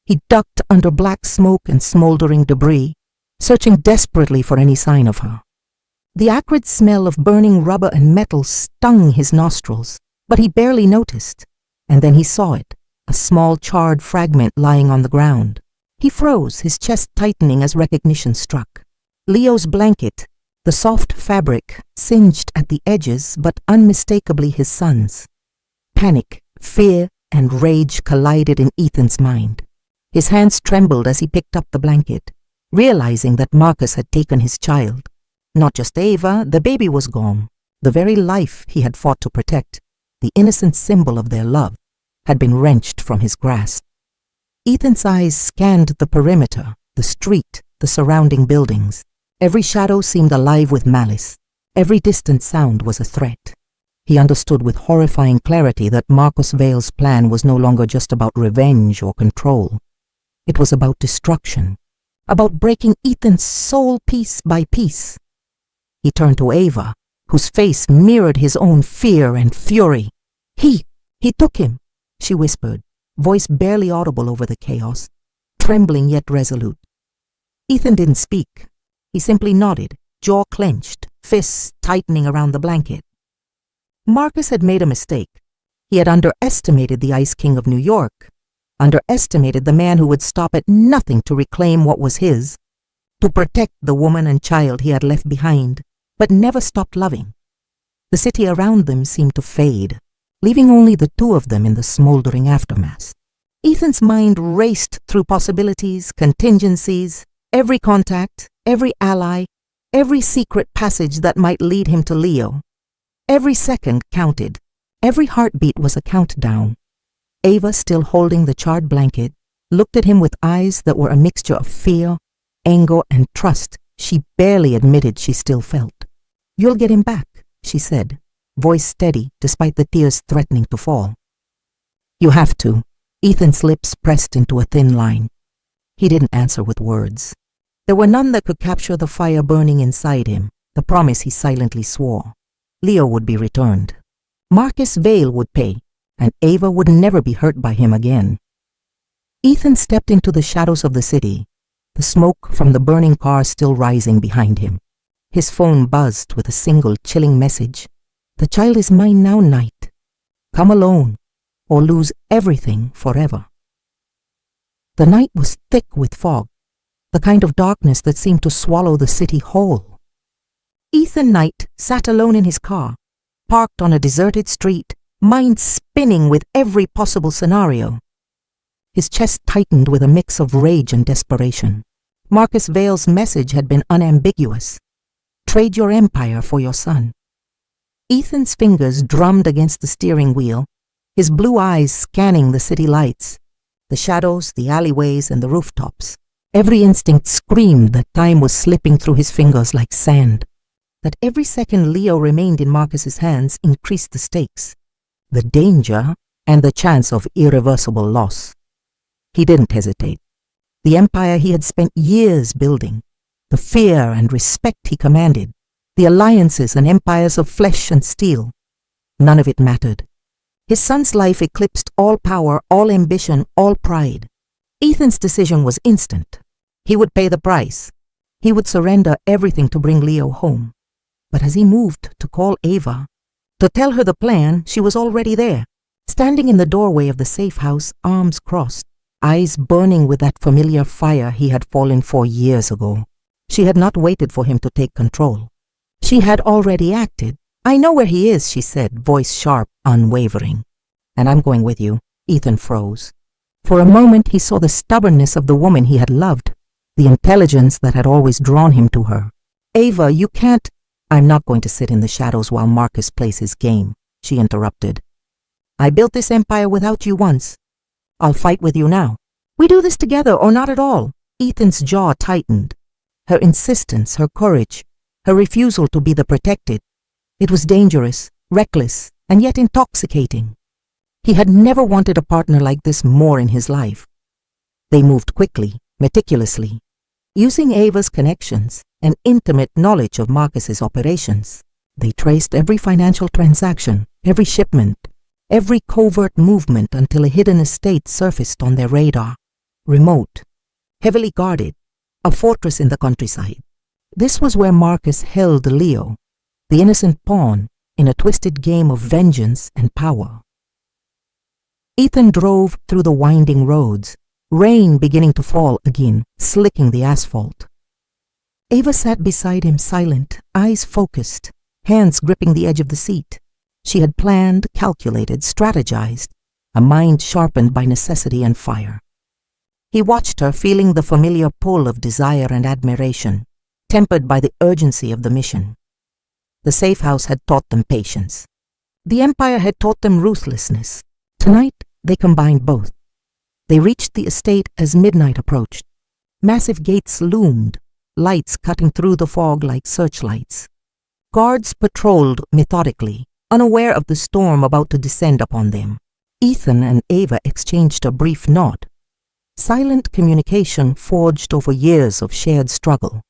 He ducked under black smoke and smoldering debris, searching desperately for any sign of her. The acrid smell of burning rubber and metal stung his nostrils, but he barely noticed, and then he saw it, a small charred fragment lying on the ground. He froze, his chest tightening as recognition struck. Leo's blanket, the soft fabric, singed at the edges, but unmistakably his son's. Panic, fear, and rage collided in Ethan's mind. His hands trembled as he picked up the blanket, realizing that Marcus had taken his child. Not just Ava, the baby was gone. The very life he had fought to protect, the innocent symbol of their love, had been wrenched from his grasp. Ethan's eyes scanned the perimeter, the street, the surrounding buildings. Every shadow seemed alive with malice. Every distant sound was a threat. He understood with horrifying clarity that Marcus Vale's plan was no longer just about revenge or control. It was about destruction, about breaking Ethan's soul piece by piece. He turned to Ava, whose face mirrored his own fear and fury. He took him," she whispered, voice barely audible over the chaos, trembling yet resolute. Ethan didn't speak. He simply nodded, jaw clenched, fists tightening around the blanket. Marcus had made a mistake. He had underestimated the Ice King of New York, underestimated the man who would stop at nothing to reclaim what was his, to protect the woman and child he had left behind, but never stopped loving. The city around them seemed to fade, leaving only the two of them in the smoldering aftermath. Ethan's mind raced through possibilities, contingencies, every contact, every ally, every secret passage that might lead him to Leo. Every second counted. Every heartbeat was a countdown. Ava, still holding the charred blanket, looked at him with eyes that were a mixture of fear, anger, and trust she barely admitted she still felt. "You'll get him back," she said, voice steady despite the tears threatening to fall. "You have to." Ethan's lips pressed into a thin line. He didn't answer with words. There were none that could capture the fire burning inside him, the promise he silently swore. Leo would be returned. Marcus Vale would pay, and Ava would never be hurt by him again. Ethan stepped into the shadows of the city, the smoke from the burning car still rising behind him. His phone buzzed with a single chilling message. "The child is mine now, Knight. Come alone, or lose everything forever." The night was thick with fog, the kind of darkness that seemed to swallow the city whole. Ethan Knight sat alone in his car, parked on a deserted street, mind spinning with every possible scenario. His chest tightened with a mix of rage and desperation. Marcus Vale's message had been unambiguous. Trade your empire for your son. Ethan's fingers drummed against the steering wheel, his blue eyes scanning the city lights, the shadows, the alleyways, and the rooftops. Every instinct screamed that time was slipping through his fingers like sand, that every second Leo remained in Marcus's hands increased the stakes, the danger, and the chance of irreversible loss. He didn't hesitate. The empire he had spent years building, the fear and respect he commanded, the alliances and empires of flesh and steel, none of it mattered. His son's life eclipsed all power, all ambition, all pride. Ethan's decision was instant. He would pay the price. He would surrender everything to bring Leo home. But as he moved to call Ava, to tell her the plan, she was already there, standing in the doorway of the safe house, arms crossed, eyes burning with that familiar fire he had fallen for years ago. She had not waited for him to take control. She had already acted. "I know where he is," she said, voice sharp, unwavering. "And I'm going with you." Ethan froze. For a moment he saw the stubbornness of the woman he had loved, the intelligence that had always drawn him to her. "Ava, you can't—" "I'm not going to sit in the shadows while Marcus plays his game," she interrupted. "I built this empire without you once. I'll fight with you now. We do this together or not at all." Ethan's jaw tightened. Her insistence, her courage, her refusal to be the protected. It was dangerous, reckless, and yet intoxicating. He had never wanted a partner like this more in his life. They moved quickly, meticulously, using Ava's connections and intimate knowledge of Marcus's operations. They traced every financial transaction, every shipment, every covert movement until a hidden estate surfaced on their radar. Remote, heavily guarded, a fortress in the countryside. This was where Marcus held Leo, the innocent pawn in a twisted game of vengeance and power. Ethan drove through the winding roads, rain beginning to fall again, slicking the asphalt. Ava sat beside him silent, eyes focused, hands gripping the edge of the seat. She had planned, calculated, strategized, a mind sharpened by necessity and fire. He watched her, feeling the familiar pull of desire and admiration, tempered by the urgency of the mission. The safe house had taught them patience. The empire had taught them ruthlessness. Tonight, they combined both. They reached the estate as midnight approached. Massive gates loomed, lights cutting through the fog like searchlights. Guards patrolled methodically, unaware of the storm about to descend upon them. Ethan and Ava exchanged a brief nod. Silent communication forged over years of shared struggle.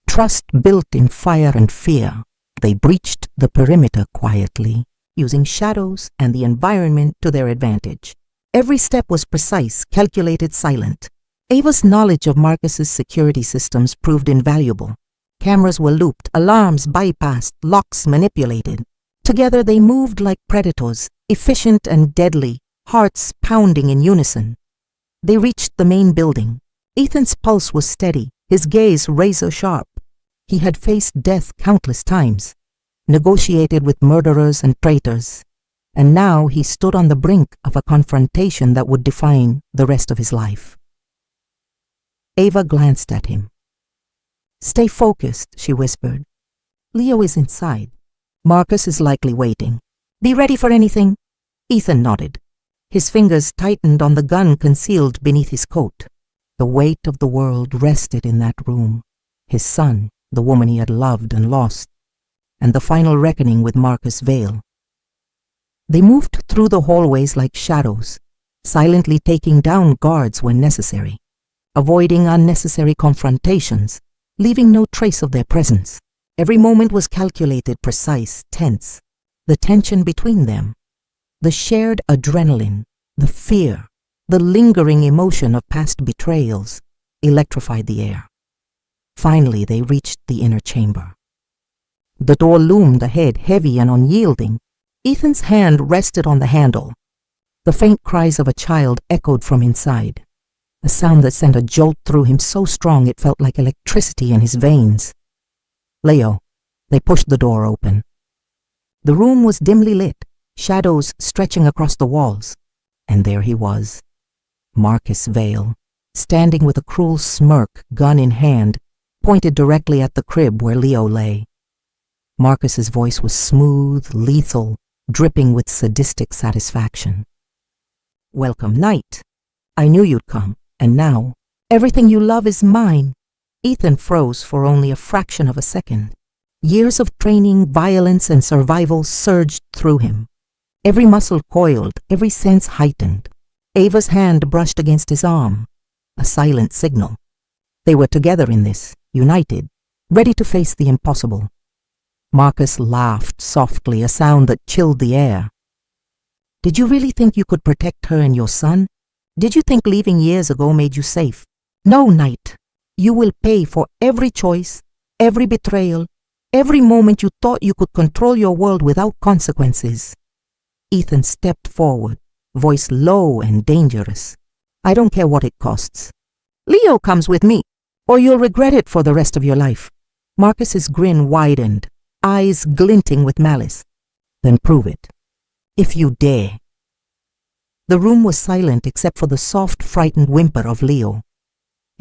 Trust built in fire and fear. They breached the perimeter quietly, using shadows and the environment to their advantage. Every step was precise, calculated, silent. Ava's knowledge of Marcus's security systems proved invaluable. Cameras were looped, alarms bypassed, locks manipulated. Together they moved like predators, efficient and deadly, hearts pounding in unison. They reached the main building. Ethan's pulse was steady, his gaze razor-sharp. He had faced death countless times, negotiated with murderers and traitors, and now he stood on the brink of a confrontation that would define the rest of his life. Ava glanced at him. "Stay focused," she whispered. "Leo is inside. Marcus is likely waiting. Be ready for anything." Ethan nodded. His fingers tightened on the gun concealed beneath his coat. The weight of the world rested in that room. His son, the woman he had loved and lost, and the final reckoning with Marcus Vale. They moved through the hallways like shadows, silently taking down guards when necessary, avoiding unnecessary confrontations, leaving no trace of their presence. Every moment was calculated, precise, tense. The tension between them, the shared adrenaline, the fear, the lingering emotion of past betrayals electrified the air. Finally, they reached the inner chamber. The door loomed ahead, heavy and unyielding. Ethan's hand rested on the handle. The faint cries of a child echoed from inside, a sound that sent a jolt through him so strong it felt like electricity in his veins. Leo, they pushed the door open. The room was dimly lit, shadows stretching across the walls, and there he was, Marcus Vale, standing with a cruel smirk, gun in hand, pointed directly at the crib where Leo lay. Marcus's voice was smooth, lethal, dripping with sadistic satisfaction. "Welcome, Knight. I knew you'd come, and now, everything you love is mine." Ethan froze for only a fraction of a second. Years of training, violence, and survival surged through him. Every muscle coiled, every sense heightened. Ava's hand brushed against his arm, a silent signal. They were together in this, united, ready to face the impossible. Marcus laughed softly, a sound that chilled the air. "Did you really think you could protect her and your son? Did you think leaving years ago made you safe? No, Knight. You will pay for every choice, every betrayal, every moment you thought you could control your world without consequences." Ethan stepped forward, voice low and dangerous. "I don't care what it costs. Leo comes with me, or you'll regret it for the rest of your life." Marcus's grin widened, eyes glinting with malice. "Then prove it, if you dare." The room was silent except for the soft, frightened whimper of Leo.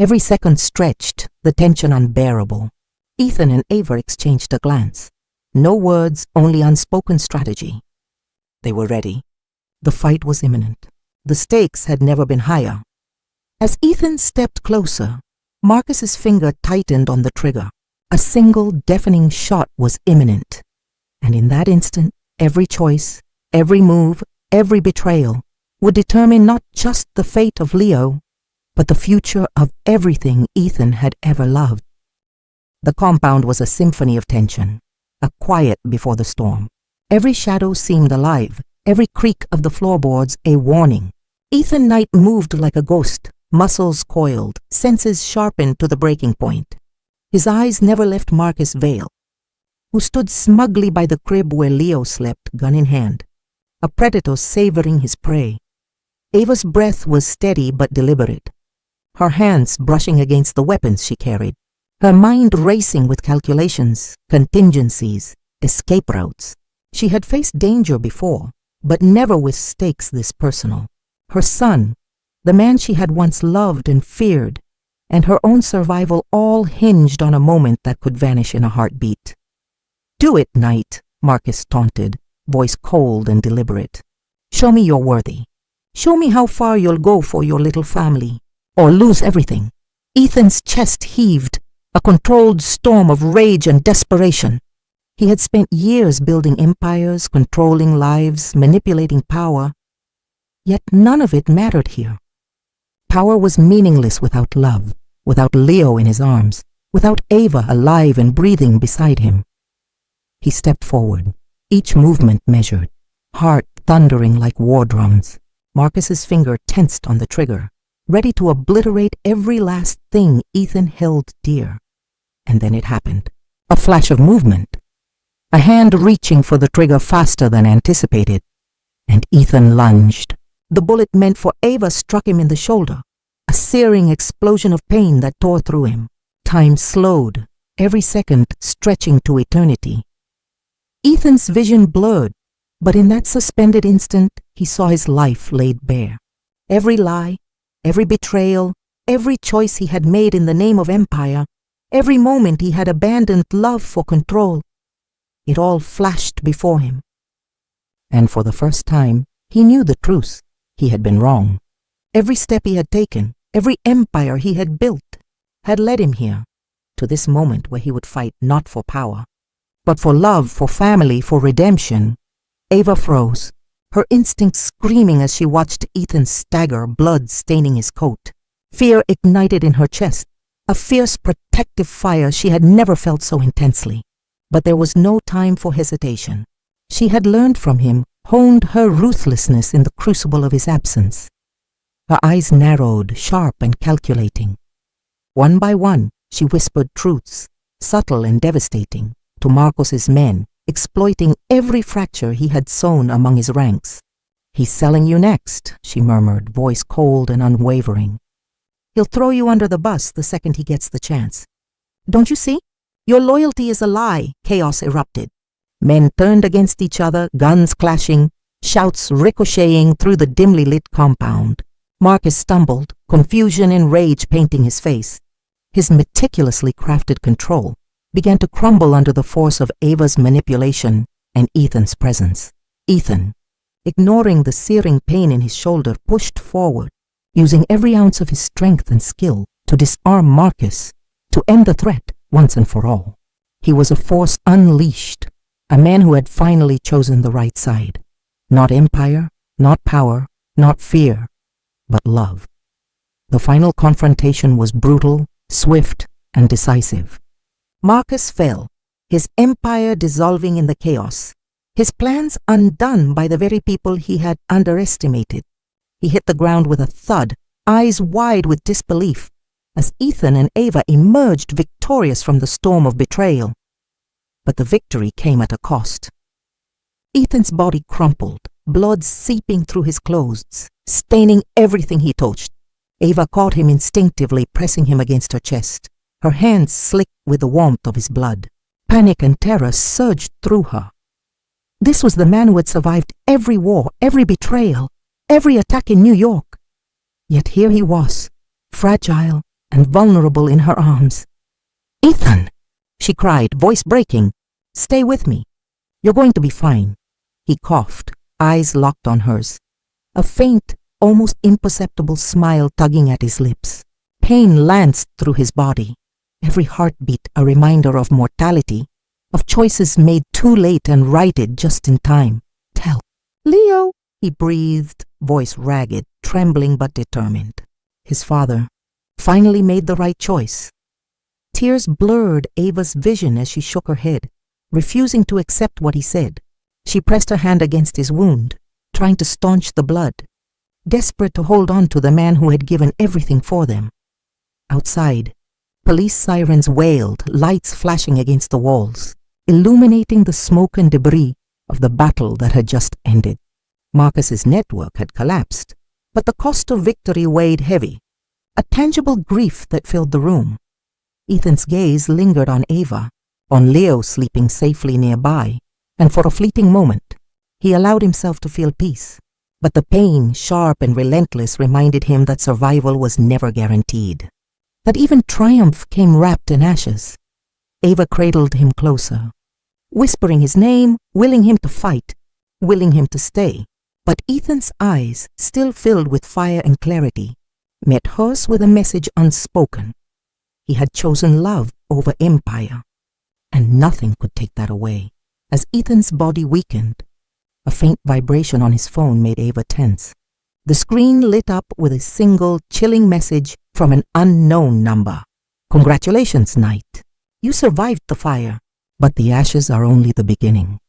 Every second stretched, the tension unbearable. Ethan and Ava exchanged a glance. No words, only unspoken strategy. They were ready. The fight was imminent. The stakes had never been higher. As Ethan stepped closer, Marcus's finger tightened on the trigger. A single deafening shot was imminent. And in that instant, every choice, every move, every betrayal would determine not just the fate of Leo, but the future of everything Ethan had ever loved. The compound was a symphony of tension, a quiet before the storm. Every shadow seemed alive, every creak of the floorboards a warning. Ethan Knight moved like a ghost, muscles coiled, senses sharpened to the breaking point. His eyes never left Marcus Vale, who stood smugly by the crib where Leo slept, gun in hand, a predator savoring his prey. Ava's breath was steady but deliberate, her hands brushing against the weapons she carried, her mind racing with calculations, contingencies, escape routes. She had faced danger before, but never with stakes this personal. Her son, the man she had once loved and feared, and her own survival all hinged on a moment that could vanish in a heartbeat. "Do it, Knight," Marcus taunted, voice cold and deliberate. "Show me you're worthy. Show me how far you'll go for your little family, or lose everything." Ethan's chest heaved, a controlled storm of rage and desperation. He had spent years building empires, controlling lives, manipulating power, yet none of it mattered here. Power was meaningless without love, without Leo in his arms, without Ava alive and breathing beside him. He stepped forward, each movement measured, heart thundering like war drums. Marcus's finger tensed on the trigger, ready to obliterate every last thing Ethan held dear. And then it happened. A flash of movement. A hand reaching for the trigger faster than anticipated. And Ethan lunged. The bullet meant for Ava struck him in the shoulder, a searing explosion of pain that tore through him. Time slowed, every second stretching to eternity. Ethan's vision blurred, but in that suspended instant, he saw his life laid bare. Every lie, every betrayal, every choice he had made in the name of empire, every moment he had abandoned love for control, it all flashed before him. And for the first time, he knew the truth. He had been wrong. Every step he had taken, every empire he had built, had led him here, to this moment where he would fight not for power, but for love, for family, for redemption. Ava froze, her instincts screaming as she watched Ethan stagger, blood staining his coat. Fear ignited in her chest, a fierce protective fire she had never felt so intensely. But there was no time for hesitation. She had learned from him, honed her ruthlessness in the crucible of his absence. Her eyes narrowed, sharp and calculating. One by one, she whispered truths, subtle and devastating, to Marcos's men, exploiting every fracture he had sown among his ranks. "He's selling you next," she murmured, voice cold and unwavering. "He'll throw you under the bus the second he gets the chance. Don't you see? Your loyalty is a lie," chaos erupted. Men turned against each other, guns clashing, shouts ricocheting through the dimly lit compound. Marcus stumbled, confusion and rage painting his face. His meticulously crafted control began to crumble under the force of Ava's manipulation and Ethan's presence. Ethan, ignoring the searing pain in his shoulder, pushed forward, using every ounce of his strength and skill to disarm Marcus, to end the threat once and for all. He was a force unleashed, a man who had finally chosen the right side. Not empire, not power, not fear, but love. The final confrontation was brutal, swift, and decisive. Marcus fell, his empire dissolving in the chaos, his plans undone by the very people he had underestimated. He hit the ground with a thud, eyes wide with disbelief, as Ethan and Ava emerged victorious from the storm of betrayal. But the victory came at a cost. Ethan's body crumpled, blood seeping through his clothes, staining everything he touched. Ava caught him instinctively, pressing him against her chest, her hands slick with the warmth of his blood. Panic and terror surged through her. This was the man who had survived every war, every betrayal, every attack in New York. Yet here he was, fragile and vulnerable in her arms. "Ethan!" she cried, voice breaking. "Stay with me. You're going to be fine." He coughed, eyes locked on hers. A faint, almost imperceptible smile tugging at his lips. Pain lanced through his body, every heartbeat a reminder of mortality, of choices made too late and righted just in time. "Tell." "Leo," he breathed, voice ragged, trembling but determined. His father finally made the right choice. Tears blurred Ava's vision as she shook her head, refusing to accept what he said. She pressed her hand against his wound, trying to staunch the blood, desperate to hold on to the man who had given everything for them. Outside, police sirens wailed, lights flashing against the walls, illuminating the smoke and debris of the battle that had just ended. Marcus's network had collapsed, but the cost of victory weighed heavy, a tangible grief that filled the room. Ethan's gaze lingered on Ava, on Leo sleeping safely nearby, and for a fleeting moment, he allowed himself to feel peace. But the pain, sharp and relentless, reminded him that survival was never guaranteed, that even triumph came wrapped in ashes. Ava cradled him closer, whispering his name, willing him to fight, willing him to stay. But Ethan's eyes, still filled with fire and clarity, met hers with a message unspoken. He had chosen love over empire, and nothing could take that away. As Ethan's body weakened, a faint vibration on his phone made Ava tense. The screen lit up with a single, chilling message from an unknown number. "Congratulations, Knight. You survived the fire, but the ashes are only the beginning."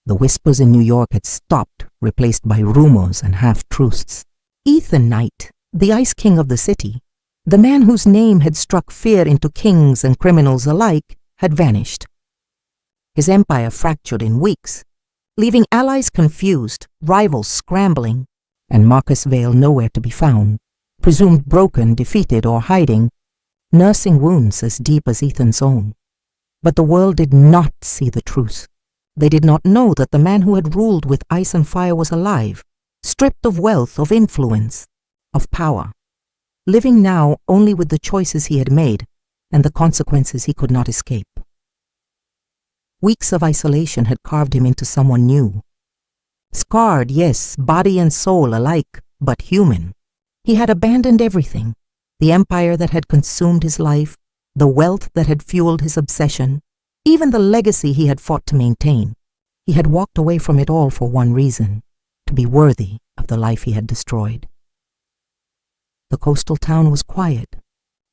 The whispers in New York had stopped, replaced by rumors and half-truths. Ethan Knight, the Ice King of the city, the man whose name had struck fear into kings and criminals alike, had vanished. His empire fractured in weeks, leaving allies confused, rivals scrambling, and Marcus Vale nowhere to be found, presumed broken, defeated, or hiding, nursing wounds as deep as Ethan's own. But the world did not see the truth. They did not know that the man who had ruled with ice and fire was alive, stripped of wealth, of influence, of power, living now only with the choices he had made and the consequences he could not escape. Weeks of isolation had carved him into someone new. Scarred, yes, body and soul alike, but human. He had abandoned everything, the empire that had consumed his life, the wealth that had fueled his obsession, even the legacy he had fought to maintain. He had walked away from it all for one reason: to be worthy of the life he had destroyed. The coastal town was quiet,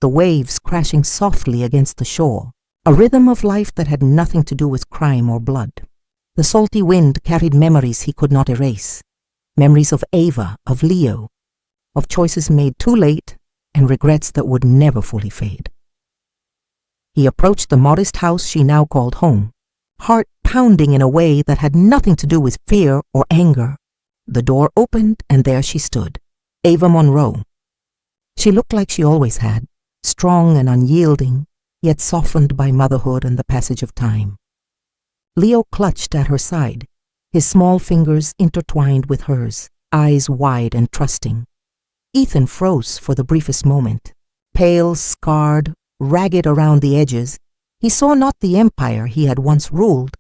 the waves crashing softly against the shore, a rhythm of life that had nothing to do with crime or blood. The salty wind carried memories he could not erase, memories of Ava, of Leo, of choices made too late and regrets that would never fully fade. He approached the modest house she now called home, heart pounding in a way that had nothing to do with fear or anger. The door opened and there she stood, Ava Monroe. She looked like she always had, strong and unyielding, yet softened by motherhood and the passage of time. Leo clutched at her side, his small fingers intertwined with hers, eyes wide and trusting. Ethan froze for the briefest moment. Pale, scarred, ragged around the edges, he saw not the empire he had once ruled,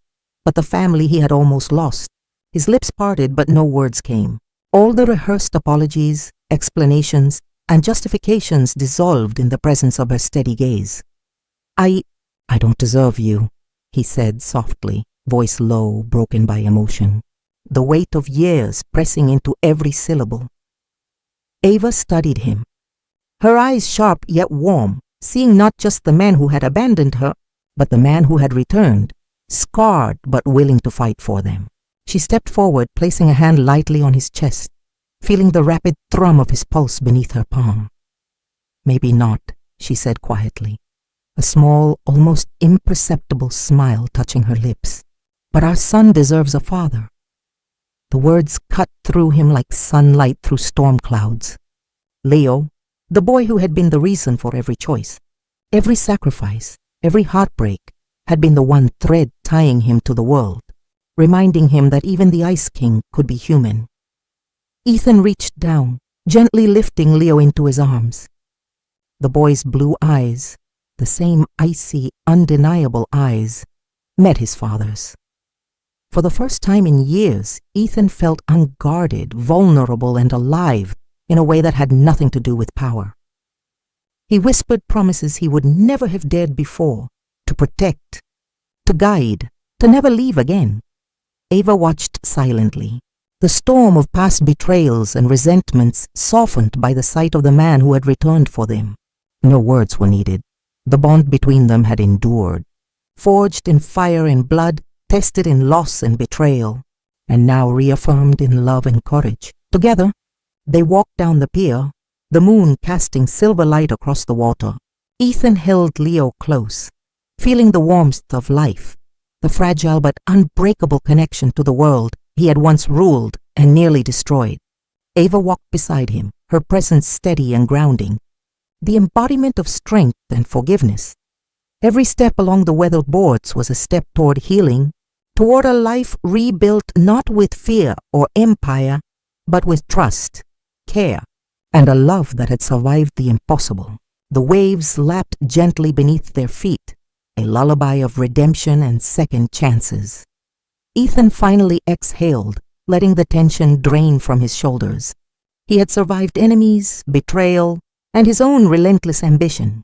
but the family he had almost lost. His lips parted, but no words came. All the rehearsed apologies, explanations, and justifications dissolved in the presence of her steady gaze. I don't deserve you, he said softly, voice low, broken by emotion, the weight of years pressing into every syllable. Ava studied him, her eyes sharp yet warm, seeing not just the man who had abandoned her, but the man who had returned, scarred but willing to fight for them. She stepped forward, placing a hand lightly on his chest, feeling the rapid thrum of his pulse beneath her palm. Maybe not, she said quietly, a small, almost imperceptible smile touching her lips. But our son deserves a father. The words cut through him like sunlight through storm clouds. Leo, the boy who had been the reason for every choice, every sacrifice, every heartbreak, had been the one thread tying him to the world, reminding him that even the Ice King could be human. Ethan reached down, gently lifting Leo into his arms. The boy's blue eyes, the same icy, undeniable eyes, met his father's. For the first time in years, Ethan felt unguarded, vulnerable, and alive in a way that had nothing to do with power. He whispered promises he would never have dared before, to protect, to guide, to never leave again. Ava watched silently, the storm of past betrayals and resentments softened by the sight of the man who had returned for them. No words were needed. The bond between them had endured, forged in fire and blood, tested in loss and betrayal, and now reaffirmed in love and courage. Together, they walked down the pier, the moon casting silver light across the water. Ethan held Leo close, feeling the warmth of life, the fragile but unbreakable connection to the world he had once ruled and nearly destroyed. Ava walked beside him, her presence steady and grounding, the embodiment of strength and forgiveness. Every step along the weathered boards was a step toward healing, toward a life rebuilt not with fear or empire, but with trust, care, and a love that had survived the impossible. The waves lapped gently beneath their feet, a lullaby of redemption and second chances. Ethan finally exhaled, letting the tension drain from his shoulders. He had survived enemies, betrayal, and his own relentless ambition.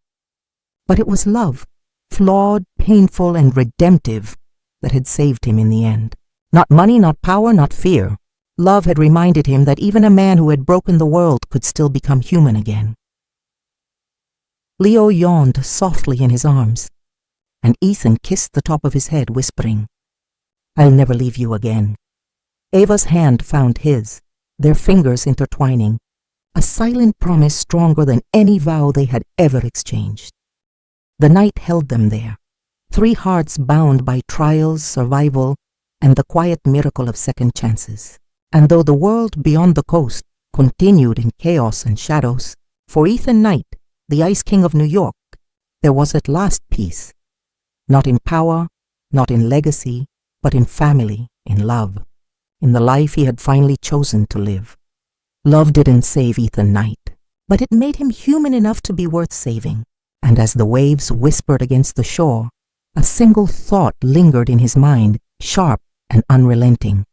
But it was love, flawed, painful, and redemptive, that had saved him in the end. Not money, not power, not fear. Love had reminded him that even a man who had broken the world could still become human again. Leo yawned softly in his arms, and Ethan kissed the top of his head, whispering, "I'll never leave you again." Ava's hand found his, their fingers intertwining, a silent promise stronger than any vow they had ever exchanged. The night held them there, three hearts bound by trials, survival, and the quiet miracle of second chances. And though the world beyond the coast continued in chaos and shadows, for Ethan Knight, the Ice King of New York, there was at last peace. Not in power, not in legacy, but in family, in love, in the life he had finally chosen to live. Love didn't save Ethan Knight, but it made him human enough to be worth saving. And as the waves whispered against the shore, a single thought lingered in his mind, sharp and unrelenting.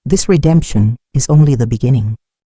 This redemption is only the beginning.